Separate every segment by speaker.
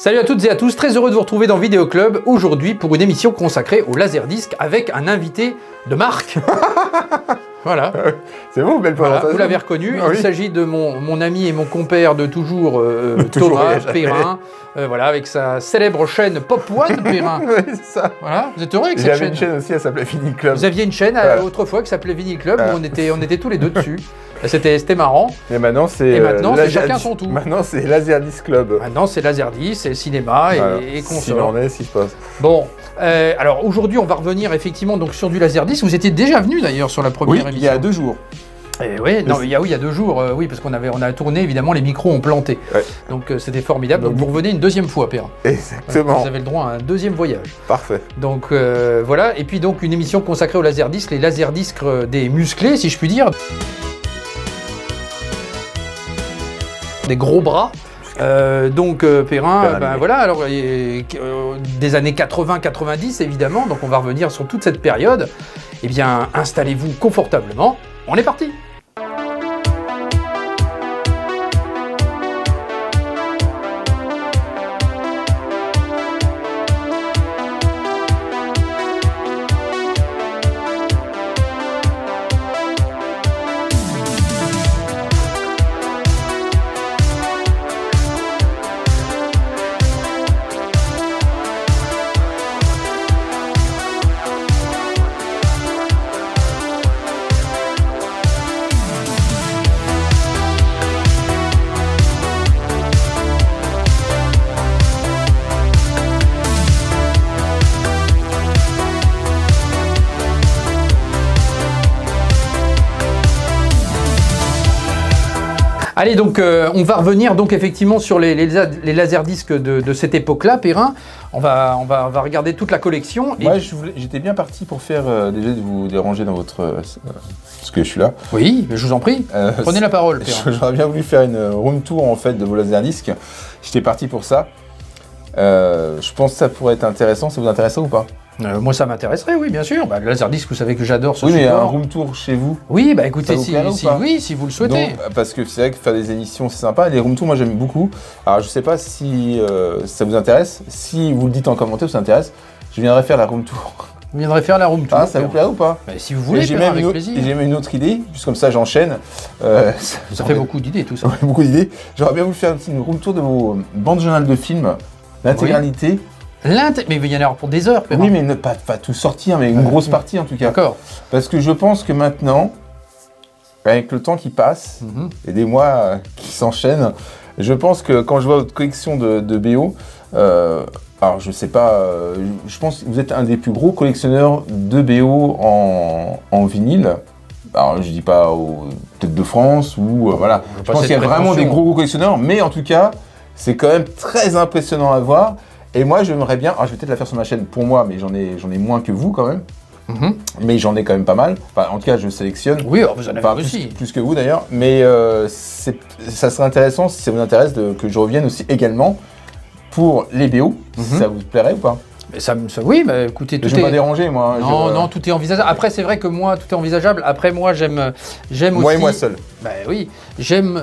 Speaker 1: Salut à toutes et à tous, très heureux de vous retrouver dans Vidéo Club aujourd'hui pour une émission consacrée au Laserdisc avec un invité de marque. Voilà.
Speaker 2: C'est bon, belle présentation.
Speaker 1: Voilà, vous l'avez reconnu,
Speaker 2: oui.
Speaker 1: Il s'agit de mon ami et mon compère de toujours, Thomas Perrin, voilà, avec sa célèbre chaîne Pop One Perrin.
Speaker 2: Oui, c'est ça.
Speaker 1: Voilà, vous êtes heureux avec cette chaîne?
Speaker 2: J'avais une chaîne aussi, elle s'appelait Vinyl Club.
Speaker 1: Vous aviez une chaîne autrefois qui s'appelait Vinyl Club où on était tous les deux dessus. C'était marrant.
Speaker 2: Et maintenant, c'est
Speaker 1: chacun son tour.
Speaker 2: Maintenant, c'est Laserdisc Club.
Speaker 1: Maintenant, c'est Laserdisc, c'est cinéma et console.
Speaker 2: S'il en est, s'il se passe.
Speaker 1: Bon, alors aujourd'hui, on va revenir effectivement donc sur du Laserdisc. Vous étiez déjà venu d'ailleurs sur la première émission.
Speaker 2: Il y a 2 jours.
Speaker 1: Oui, il y a 2 jours, oui, parce qu'on a tourné, évidemment, les micros ont planté. Ouais. Donc c'était formidable. Donc vous revenez une deuxième fois, Perrin.
Speaker 2: Exactement.
Speaker 1: Vous avez le droit à un deuxième voyage.
Speaker 2: Parfait.
Speaker 1: Donc voilà, et puis donc une émission consacrée aux Laserdisc, les Laserdisc des musclés, si je puis dire. Des gros bras. Perrin, voilà, alors des années 80-90 évidemment, donc on va revenir sur toute cette période. Eh bien, installez-vous confortablement, on est parti. Allez, donc on va revenir donc effectivement sur les laserdiscs de cette époque-là, Perrin. On va regarder toute la collection.
Speaker 2: Moi, j'étais bien parti pour faire, déjà de vous déranger dans votre... parce que je suis là.
Speaker 1: Oui, je vous en prie. Prenez la parole, Perrin.
Speaker 2: J'aurais bien voulu faire une room tour en fait de vos laserdiscs. J'étais parti pour ça. Je pense que ça pourrait être intéressant. Ça vous intéresse ou pas?
Speaker 1: Moi, ça m'intéresserait, oui, bien sûr. Le Laserdisc, vous savez que j'adore ce
Speaker 2: support. Oui, mais un room tour chez vous.
Speaker 1: Oui, écoutez, si vous le souhaitez.
Speaker 2: Donc, parce que c'est vrai que faire des émissions, c'est sympa. Les room tours, moi, j'aime beaucoup. Alors, je sais pas si ça vous intéresse. Si vous le dites en commentaire, ça vous intéresse, je viendrai faire la room tour.
Speaker 1: Vous viendrez faire la room tour.
Speaker 2: Ah, ça vous plairait ou pas?
Speaker 1: Si vous voulez, avec plaisir.
Speaker 2: J'ai même une autre idée, puisque comme ça, j'enchaîne.
Speaker 1: Ça fait beaucoup d'idées, tout ça.
Speaker 2: Beaucoup d'idées. J'aurais bien voulu faire une room tour de vos bandes journal de films, l'intégralité.
Speaker 1: Oui. Mais il va y en avoir pour des heures, Perrin.
Speaker 2: Oui, mais ne pas tout sortir, mais une grosse partie en tout cas.
Speaker 1: D'accord.
Speaker 2: Parce que je pense que maintenant, avec le temps qui passe, et des mois qui s'enchaînent, je pense que quand je vois votre collection de BO, alors je sais pas, je pense que vous êtes un des plus gros collectionneurs de BO en vinyle. Alors je dis pas peut-être de France ou voilà. Je pense qu'il y a vraiment des gros collectionneurs, mais en tout cas, c'est quand même très impressionnant à voir. Et moi, j'aimerais bien, je vais peut-être la faire sur ma chaîne pour moi, mais j'en ai moins que vous quand même. Mais j'en ai quand même pas mal. Enfin, en tout cas, je sélectionne.
Speaker 1: Oui, vous en avez aussi.
Speaker 2: Plus que vous d'ailleurs. Mais ça serait intéressant, si ça vous intéresse, que je revienne aussi également pour les BO. Si ça vous plairait ou pas?
Speaker 1: Oui, écoutez, tout est...
Speaker 2: Je vais pas déranger, moi.
Speaker 1: Non, tout est envisageable. Après, c'est vrai que moi, tout est envisageable. Après, moi, j'aime aussi...
Speaker 2: Moi et moi seul.
Speaker 1: Oui, j'aime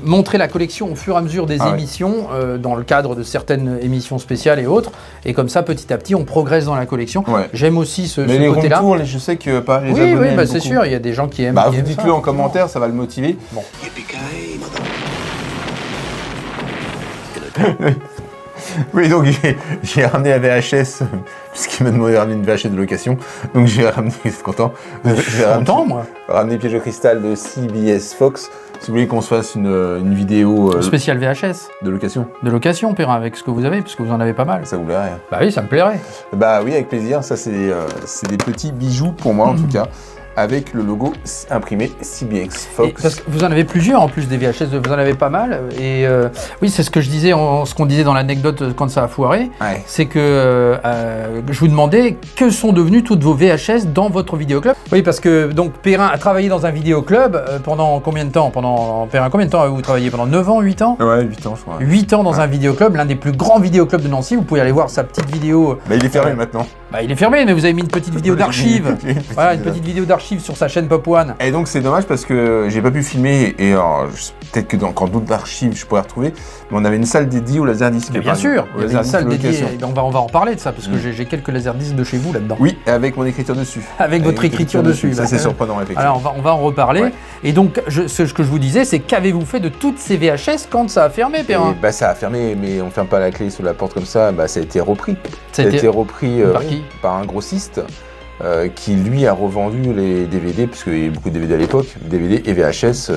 Speaker 1: montrer la collection au fur et à mesure des émissions, dans le cadre de certaines émissions spéciales et autres. Et comme ça, petit à petit, on progresse dans la collection. Ouais. J'aime aussi ce côté-là.
Speaker 2: Mais les room tours, je sais que pas les abonnés
Speaker 1: Oui, c'est sûr, il y a des gens qui aiment.
Speaker 2: Vous dites-le en commentaire, ça va le motiver.
Speaker 1: Bon.
Speaker 2: Oui, donc j'ai ramené la VHS, puisqu'il m'a demandé de ramener une VHS de location. Donc j'ai ramené, c'est content.
Speaker 1: Moi.
Speaker 2: Ramener Piège au cristal de CBS Fox. Si vous voulez qu'on se fasse une vidéo...
Speaker 1: spéciale VHS.
Speaker 2: De location.
Speaker 1: De location, Perrin, avec ce que vous avez, puisque vous en avez pas mal.
Speaker 2: Ça vous plairait?
Speaker 1: Oui, ça me plairait.
Speaker 2: Oui, avec plaisir. Ça, c'est des petits bijoux pour moi, en tout cas. Avec le logo imprimé CBS Fox.
Speaker 1: Parce que vous en avez plusieurs en plus des VHS, vous en avez pas mal. Et oui, c'est ce que je disais, ce qu'on disait dans l'anecdote quand ça a foiré. Ouais. C'est que je vous demandais que sont devenues toutes vos VHS dans votre vidéoclub. Oui, parce que donc Perrin a travaillé dans un vidéoclub pendant combien de temps? Perrin, combien de temps avez-vous travaillé? Pendant 9 ans, 8 ans?
Speaker 2: Ouais, 8 ans, je crois.
Speaker 1: 8 ans dans un vidéoclub, l'un des plus grands vidéoclubs de Nancy. Vous pouvez aller voir sa petite vidéo.
Speaker 2: Il est fermé maintenant.
Speaker 1: Bah, il est fermé, mais vous avez mis une petite vidéo d'archive. Voilà, une petite vidéo d'archive sur sa chaîne Pop One.
Speaker 2: Et donc c'est dommage parce que j'ai pas pu filmer et peut-être que quand d'autres archives je pourrais retrouver, mais on avait une salle dédiée au Laserdisc.
Speaker 1: Bien sûr, il y avait une salle dédiée. On va en parler de ça parce que j'ai quelques Laserdiscs de chez vous là-dedans.
Speaker 2: Oui, avec mon écriture dessus.
Speaker 1: Avec votre écriture dessus.
Speaker 2: Ça c'est surprenant effectivement.
Speaker 1: Alors on va en reparler. Ouais. Et donc ce que je vous disais, c'est qu'avez-vous fait de toutes ces VHS quand ça a fermé, Perrin?
Speaker 2: Bah ça a fermé, mais on ferme pas la clé sur la porte comme ça. Bah ça a été repris. Ça a été repris par un grossiste. Qui lui a revendu les DVD, puisqu'il y avait beaucoup de DVD à l'époque, DVD et VHS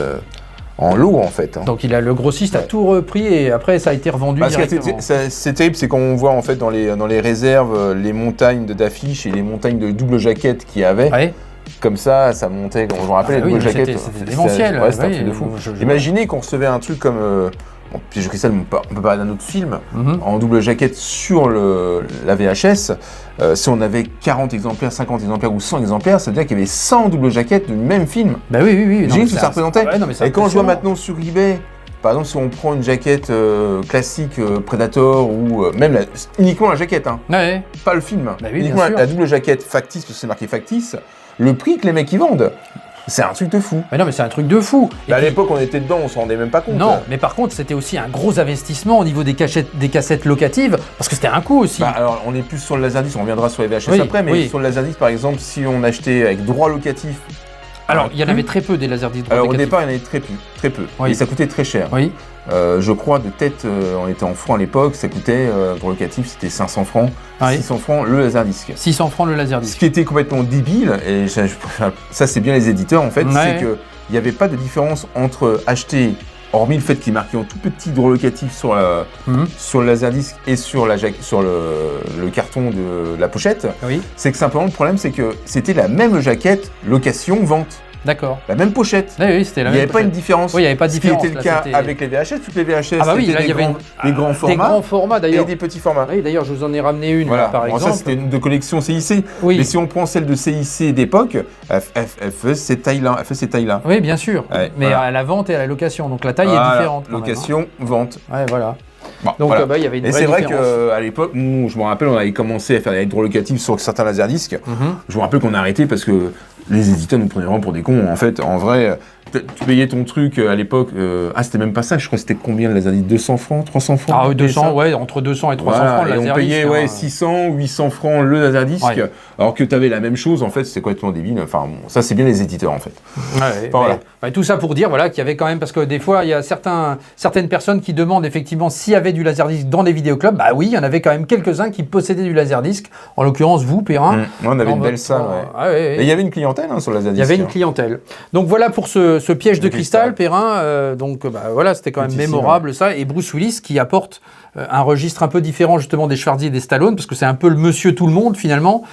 Speaker 2: en lot en fait.
Speaker 1: Donc le grossiste a tout repris et après ça a été revendu directement.
Speaker 2: C'est terrible, c'est quand on voit en fait dans les réserves les montagnes d'affiches et les montagnes de double jaquette qu'il y avait. Ouais. Comme ça montait, je me rappelle, les double jaquettes.
Speaker 1: C'était démentiel.
Speaker 2: Ouais, c'était un truc de fou. Imaginez qu'on recevait un truc comme... Piège de cristal, on peut parler d'un autre film, en double jaquette sur la VHS. Si on avait 40 exemplaires, 50 exemplaires ou 100 exemplaires, ça veut dire qu'il y avait 100 double jaquettes du même film.
Speaker 1: Bah oui.
Speaker 2: J'ai ce que ça représentait. Et quand je vois maintenant sur eBay, par exemple, si on prend une jaquette classique Predator ou même uniquement la jaquette, pas le film, uniquement la double jaquette factice, parce que c'est marqué factice, le prix que les mecs y vendent. C'est un truc de fou.
Speaker 1: Mais non, mais c'est un truc de fou.
Speaker 2: À l'époque, on était dedans, on s'en rendait même pas compte.
Speaker 1: Non, mais par contre, c'était aussi un gros investissement au niveau des cassettes locatives, parce que c'était un coût aussi.
Speaker 2: Alors, on est plus sur le Laserdisc, on reviendra sur les VHS après, mais sur le Laserdisc, par exemple, si on achetait avec droit locatif.
Speaker 1: Alors, il y en avait très peu des Laserdisc.
Speaker 2: Alors, au départ, il y en avait très peu. Oui. Et ça coûtait très cher.
Speaker 1: Oui.
Speaker 2: Je crois, de tête, on était en francs à l'époque, ça coûtait, pour locatif, c'était 500 francs, 600 francs le Laserdisc.
Speaker 1: 600 francs le Laserdisc.
Speaker 2: Ce qui était complètement débile, et ça c'est bien les éditeurs en fait, c'est qu'il n'y avait pas de différence entre acheter, hormis le fait qu'il marquait en tout petit droit locatif sur le Laserdisc et sur le carton de la pochette, c'est que simplement le problème c'est que c'était la même jaquette location-vente.
Speaker 1: D'accord.
Speaker 2: La même pochette.
Speaker 1: Oui, c'était la même.
Speaker 2: Il n'y avait pas une différence.
Speaker 1: Oui, il n'y avait pas de différence.
Speaker 2: Ce qui était le cas avec les VHS. Toutes les VHS,
Speaker 1: c'était
Speaker 2: des grands formats.
Speaker 1: Des grands formats d'ailleurs.
Speaker 2: Et des petits formats.
Speaker 1: Oui, d'ailleurs, je vous en ai ramené une par exemple.
Speaker 2: Ça, c'était une de collection CIC. Oui. Mais si on prend celle de CIC d'époque, elle fait ces tailles-là.
Speaker 1: Oui, bien sûr. Ouais, mais à la vente et à la location. Donc la taille est différente.
Speaker 2: Location, vente.
Speaker 1: Ouais, voilà.
Speaker 2: Bon, donc il y avait une vraie différence. Et c'est vrai qu'à l'époque, je me rappelle, on avait commencé à faire des hydrolocatives sur certains laserdiscs. Je me rappelle qu'on a arrêté parce que les éditeurs nous prenaient vraiment pour des cons. En fait, en vrai, tu payais ton truc à l'époque. C'était même pas ça. Je crois que c'était combien le laserdisc, 200 francs, 300 francs.
Speaker 1: Ah, 200, ouais, entre 200 et 300 francs le laserdisc.
Speaker 2: Et on payait 600, 800 francs le laserdisc. Ouais. Alors que tu avais la même chose, en fait, c'était complètement débile. Enfin, bon, ça, c'est bien les éditeurs, en fait.
Speaker 1: Ouais, enfin, voilà. Tout ça pour dire qu'il y avait quand même, parce que des fois, il y a certaines personnes qui demandent effectivement s'il y avait du laserdisc dans les vidéoclubs. Bah oui, il y en avait quand même quelques-uns qui possédaient du laserdisc. En l'occurrence, vous, Perrin.
Speaker 2: On avait une belle salle, Et il y avait une clientèle sur le laserdisc.
Speaker 1: Il y avait une clientèle. Donc voilà pour ce piège de cristal, Perrin. Voilà, c'était quand même mémorable ça. Et Bruce Willis qui apporte un registre un peu différent justement des Schwarzy et des Stallone, parce que c'est un peu le monsieur tout le monde finalement,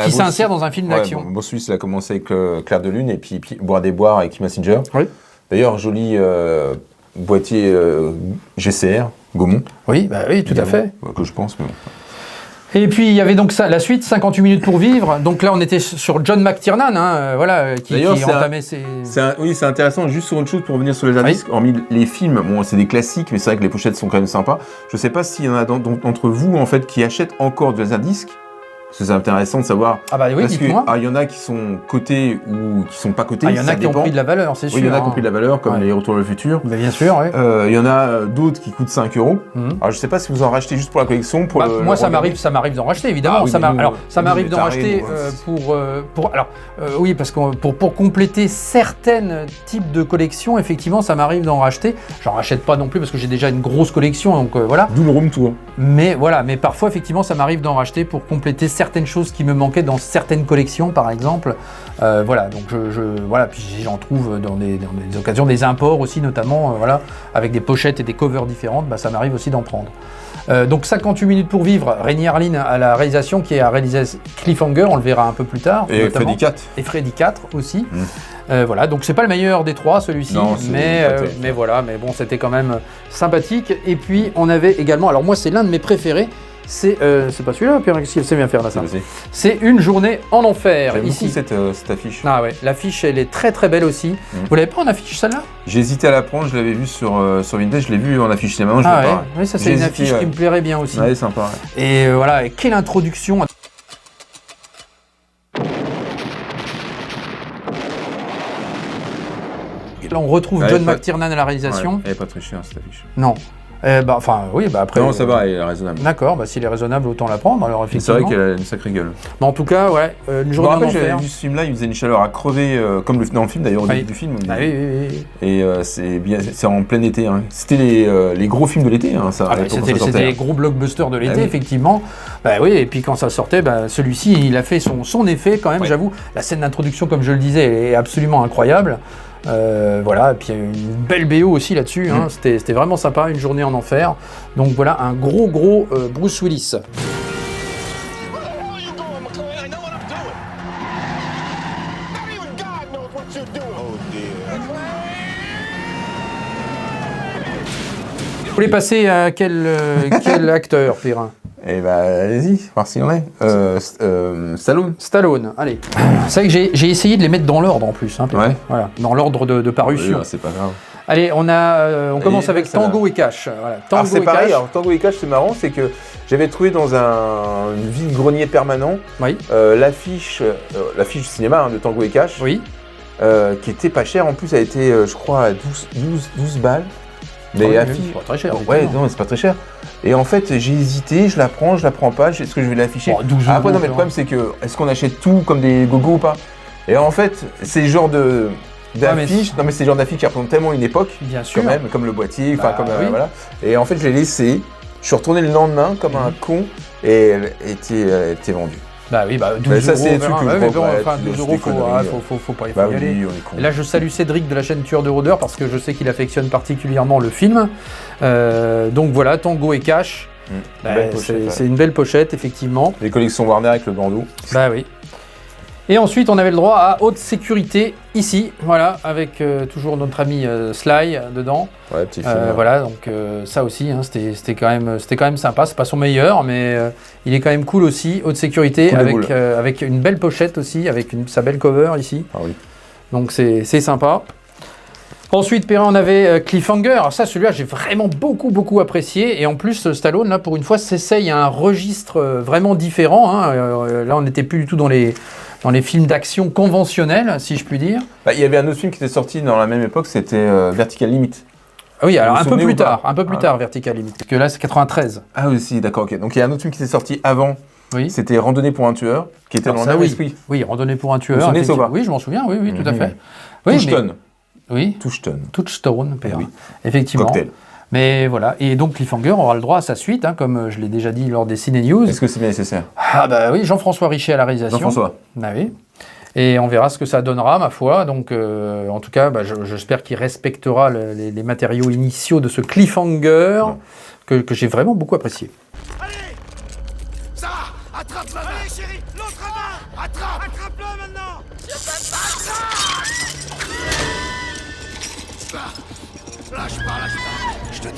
Speaker 1: qui s'insère dans un film d'action.
Speaker 2: Bruce Willis, il a commencé avec Clair de Lune et puis Boire des Boires avec Kim Basinger.
Speaker 1: Oui.
Speaker 2: D'ailleurs, joli boîtier GCR, Gaumont.
Speaker 1: Oui, tout à fait.
Speaker 2: Que je pense, mais bon.
Speaker 1: Et puis il y avait donc la suite, 58 minutes pour vivre. Donc là on était sur John McTiernan, qui entamait ses...
Speaker 2: c'est intéressant, juste sur autre chose pour revenir sur les laserdiscs, hormis les films, bon c'est des classiques, mais c'est vrai que les pochettes sont quand même sympas. Je sais pas s'il y en a d'entre vous en fait qui achètent encore du laserdisc. Parce que c'est intéressant de savoir.
Speaker 1: Ah bah oui, dites-moi.
Speaker 2: Il y en a qui sont cotés ou qui sont pas cotés.
Speaker 1: Il y en a qui ont pris de la valeur, c'est sûr.
Speaker 2: Oui, il y en a qui ont pris de la valeur, comme les Retours vers le futur.
Speaker 1: Mais bien sûr, oui.
Speaker 2: Il y en a d'autres qui coûtent 5 €. Alors je sais pas si vous en rachetez juste pour la collection.
Speaker 1: Moi, ça m'arrive d'en racheter, évidemment. Ça m'arrive d'en racheter oui, parce que pour compléter certains types de collections, effectivement, ça m'arrive d'en racheter. J'en rachète pas non plus parce que j'ai déjà une grosse collection, donc voilà.
Speaker 2: D'où le room tour.
Speaker 1: Mais voilà, mais parfois, effectivement, ça m'arrive d'en racheter pour compléter certaines choses qui me manquaient dans certaines collections, par exemple. Donc puis j'en trouve dans des occasions, des imports aussi, notamment, avec des pochettes et des covers différentes, ça m'arrive aussi d'en prendre. Donc 58 minutes pour vivre, Rémi Harlin à la réalisation, qui a réalisé Cliffhanger, on le verra un peu plus tard.
Speaker 2: Et Freddy 4.
Speaker 1: Et Freddy 4 aussi. Donc c'est pas le meilleur des trois, celui-ci, mais bon, c'était quand même sympathique. Et puis on avait également, alors moi c'est l'un de mes préférés, c'est pas celui-là, Pierre, qu'est-ce qu'il sait bien faire là, ça. C'est Une journée en enfer.
Speaker 2: J'aime
Speaker 1: ici.
Speaker 2: beaucoup cette affiche.
Speaker 1: Ah ouais, l'affiche elle est très très belle aussi. Vous l'avez pas en affiche celle-là?
Speaker 2: J'ai hésité à la prendre, je l'avais vue sur Vintage, je l'ai vue en affiche cinéma, je l'ai pas.
Speaker 1: Oui, ça c'est une affiche qui me plairait bien aussi.
Speaker 2: Ouais, sympa.
Speaker 1: Et et quelle introduction. Là, on retrouve John McTiernan à la réalisation.
Speaker 2: Ouais, elle n'est pas très chère, cette affiche.
Speaker 1: Non. Après.
Speaker 2: Non, ça va, elle est raisonnable.
Speaker 1: D'accord, s'il est raisonnable, autant la prendre. Alors, effectivement.
Speaker 2: C'est vrai qu'elle a une sacrée gueule.
Speaker 1: Mais en tout cas, une journée en enfer.
Speaker 2: J'avais vu ce film-là, il faisait une chaleur à crever, comme dans le film d'ailleurs, au début du film.
Speaker 1: Oui.
Speaker 2: Et c'est en plein été. Hein. C'était les gros films de l'été, hein, ça.
Speaker 1: C'était les gros blockbusters de l'été, effectivement. Et puis quand ça sortait, celui-ci, il a fait son effet quand même, j'avoue. La scène d'introduction, comme je le disais, est absolument incroyable. Et puis il y a une belle BO aussi là-dessus, hein. C'était vraiment sympa, une journée en enfer. Donc voilà, un gros Bruce Willis. Vous voulez passer à quel acteur, Perrin?
Speaker 2: Eh allez-y, voir s'il y en a. Stallone,
Speaker 1: allez. C'est vrai que j'ai essayé de les mettre dans l'ordre en plus. Hein, voilà, dans l'ordre de parution.
Speaker 2: Oui, c'est pas grave.
Speaker 1: Allez, on commence avec Tango et Cash. Voilà,
Speaker 2: c'est pareil, alors Tango et Cash, c'est marrant, c'est que j'avais trouvé dans un vide-grenier permanent l'affiche du cinéma de Tango et Cash, qui était pas chère. En plus, elle était, je crois, à 12 balles. Mais
Speaker 1: c'est pas très cher.
Speaker 2: Non, c'est pas très cher. Et en fait, j'ai hésité, je la prends pas, est-ce que je vais l'afficher? Après, non, mais le problème, c'est que, est-ce qu'on achète tout comme des gogos ou pas? Et en fait, c'est le genre d'affiche, c'est le genre d'affiche qui représente tellement une époque,
Speaker 1: bien sûr,
Speaker 2: quand même, comme le boîtier, voilà. Et en fait, je l'ai laissé, je suis retourné le lendemain comme un con, et elle était vendue.
Speaker 1: 12
Speaker 2: ça, c'est
Speaker 1: 12 euros, faut pas y aller. Et là, je salue Cédric de la chaîne Tueur de Rôdeurs parce que je sais qu'il affectionne particulièrement le film. Donc voilà, Tango et Cash. C'est une belle pochette, effectivement.
Speaker 2: Les collections Warner avec le bandeau.
Speaker 1: Oui. Et ensuite, on avait le droit à haute sécurité ici, voilà, avec toujours notre ami Sly dedans.
Speaker 2: Ouais, petit film.
Speaker 1: Voilà, donc ça aussi, hein, c'était quand même sympa. C'est pas son meilleur, mais il est quand même cool aussi. Haute sécurité avec une belle pochette aussi, avec sa belle cover ici.
Speaker 2: Ah oui.
Speaker 1: Donc c'est sympa. Ensuite, Perrin, on avait Cliffhanger. Alors ça, celui-là, j'ai vraiment beaucoup apprécié. Et en plus, Stallone, là, pour une fois, s'essaye à un registre vraiment différent. Hein. Là, on n'était plus du tout dans les films d'action conventionnels, si je puis dire.
Speaker 2: Il y avait un autre film qui était sorti dans la même époque, c'était Vertical Limit.
Speaker 1: Oui, alors un peu plus tard, Vertical Limit. Parce que là, c'est 93.
Speaker 2: Ah oui, si, d'accord, ok. Donc il y a un autre film qui était sorti avant. Oui. C'était Randonnée pour un tueur, qui était dans le même esprit.
Speaker 1: Oui, Randonnée pour un tueur.
Speaker 2: Vous vous souvenez,
Speaker 1: oui, je m'en souviens, oui, tout à fait.
Speaker 2: Touchstone.
Speaker 1: Oui. Touchstone, Perrin. Oui. Effectivement.
Speaker 2: Cocktail.
Speaker 1: Mais voilà, et donc Cliffhanger aura le droit à sa suite, hein, comme je l'ai déjà dit lors des Ciné News.
Speaker 2: Est-ce que c'est bien nécessaire?
Speaker 1: Oui, Jean-François Richet à la réalisation.
Speaker 2: Jean-François.
Speaker 1: Oui. Et on verra ce que ça donnera, ma foi. Donc, en tout cas, j'espère qu'il respectera les matériaux initiaux de ce Cliffhanger que j'ai vraiment beaucoup apprécié.
Speaker 3: Allez, Sarah, attrape ma main. Allez, chérie, l'autre main. Attrape-le maintenant. Je peux pas. Lâche pas. Je te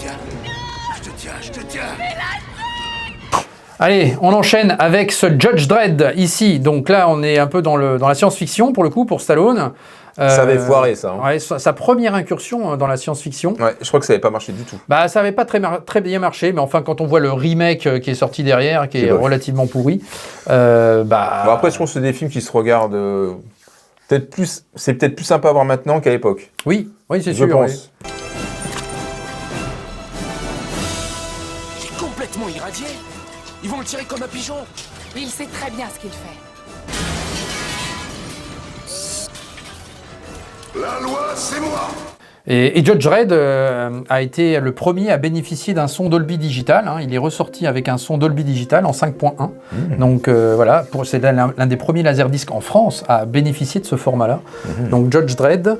Speaker 3: tiens.
Speaker 1: Allez, on enchaîne avec ce Judge Dredd ici. Donc là, on est un peu dans la science-fiction pour le coup, pour Stallone.
Speaker 2: Ça avait foiré, ça. Hein.
Speaker 1: Ouais, sa première incursion dans la science-fiction.
Speaker 2: Ouais, je crois que ça n'avait pas marché du tout.
Speaker 1: Ça n'avait pas très bien marché, mais enfin, quand on voit le remake qui est sorti derrière, qui est relativement pourri.
Speaker 2: Après, je pense que c'est des films qui se regardent. C'est peut-être plus sympa à voir maintenant qu'à l'époque.
Speaker 1: Oui, c'est sûr.
Speaker 2: Je pense.
Speaker 3: Oui. Il est complètement irradié. Ils vont le tirer comme un pigeon.
Speaker 4: Il sait très bien ce qu'il fait.
Speaker 3: La loi, c'est moi.
Speaker 1: Et Judge Dredd a été le premier à bénéficier d'un son Dolby Digital. Hein. Il est ressorti avec un son Dolby Digital en 5.1. Donc voilà, c'est l'un des premiers laserdiscs en France à bénéficier de ce format-là. Donc Judge Dredd.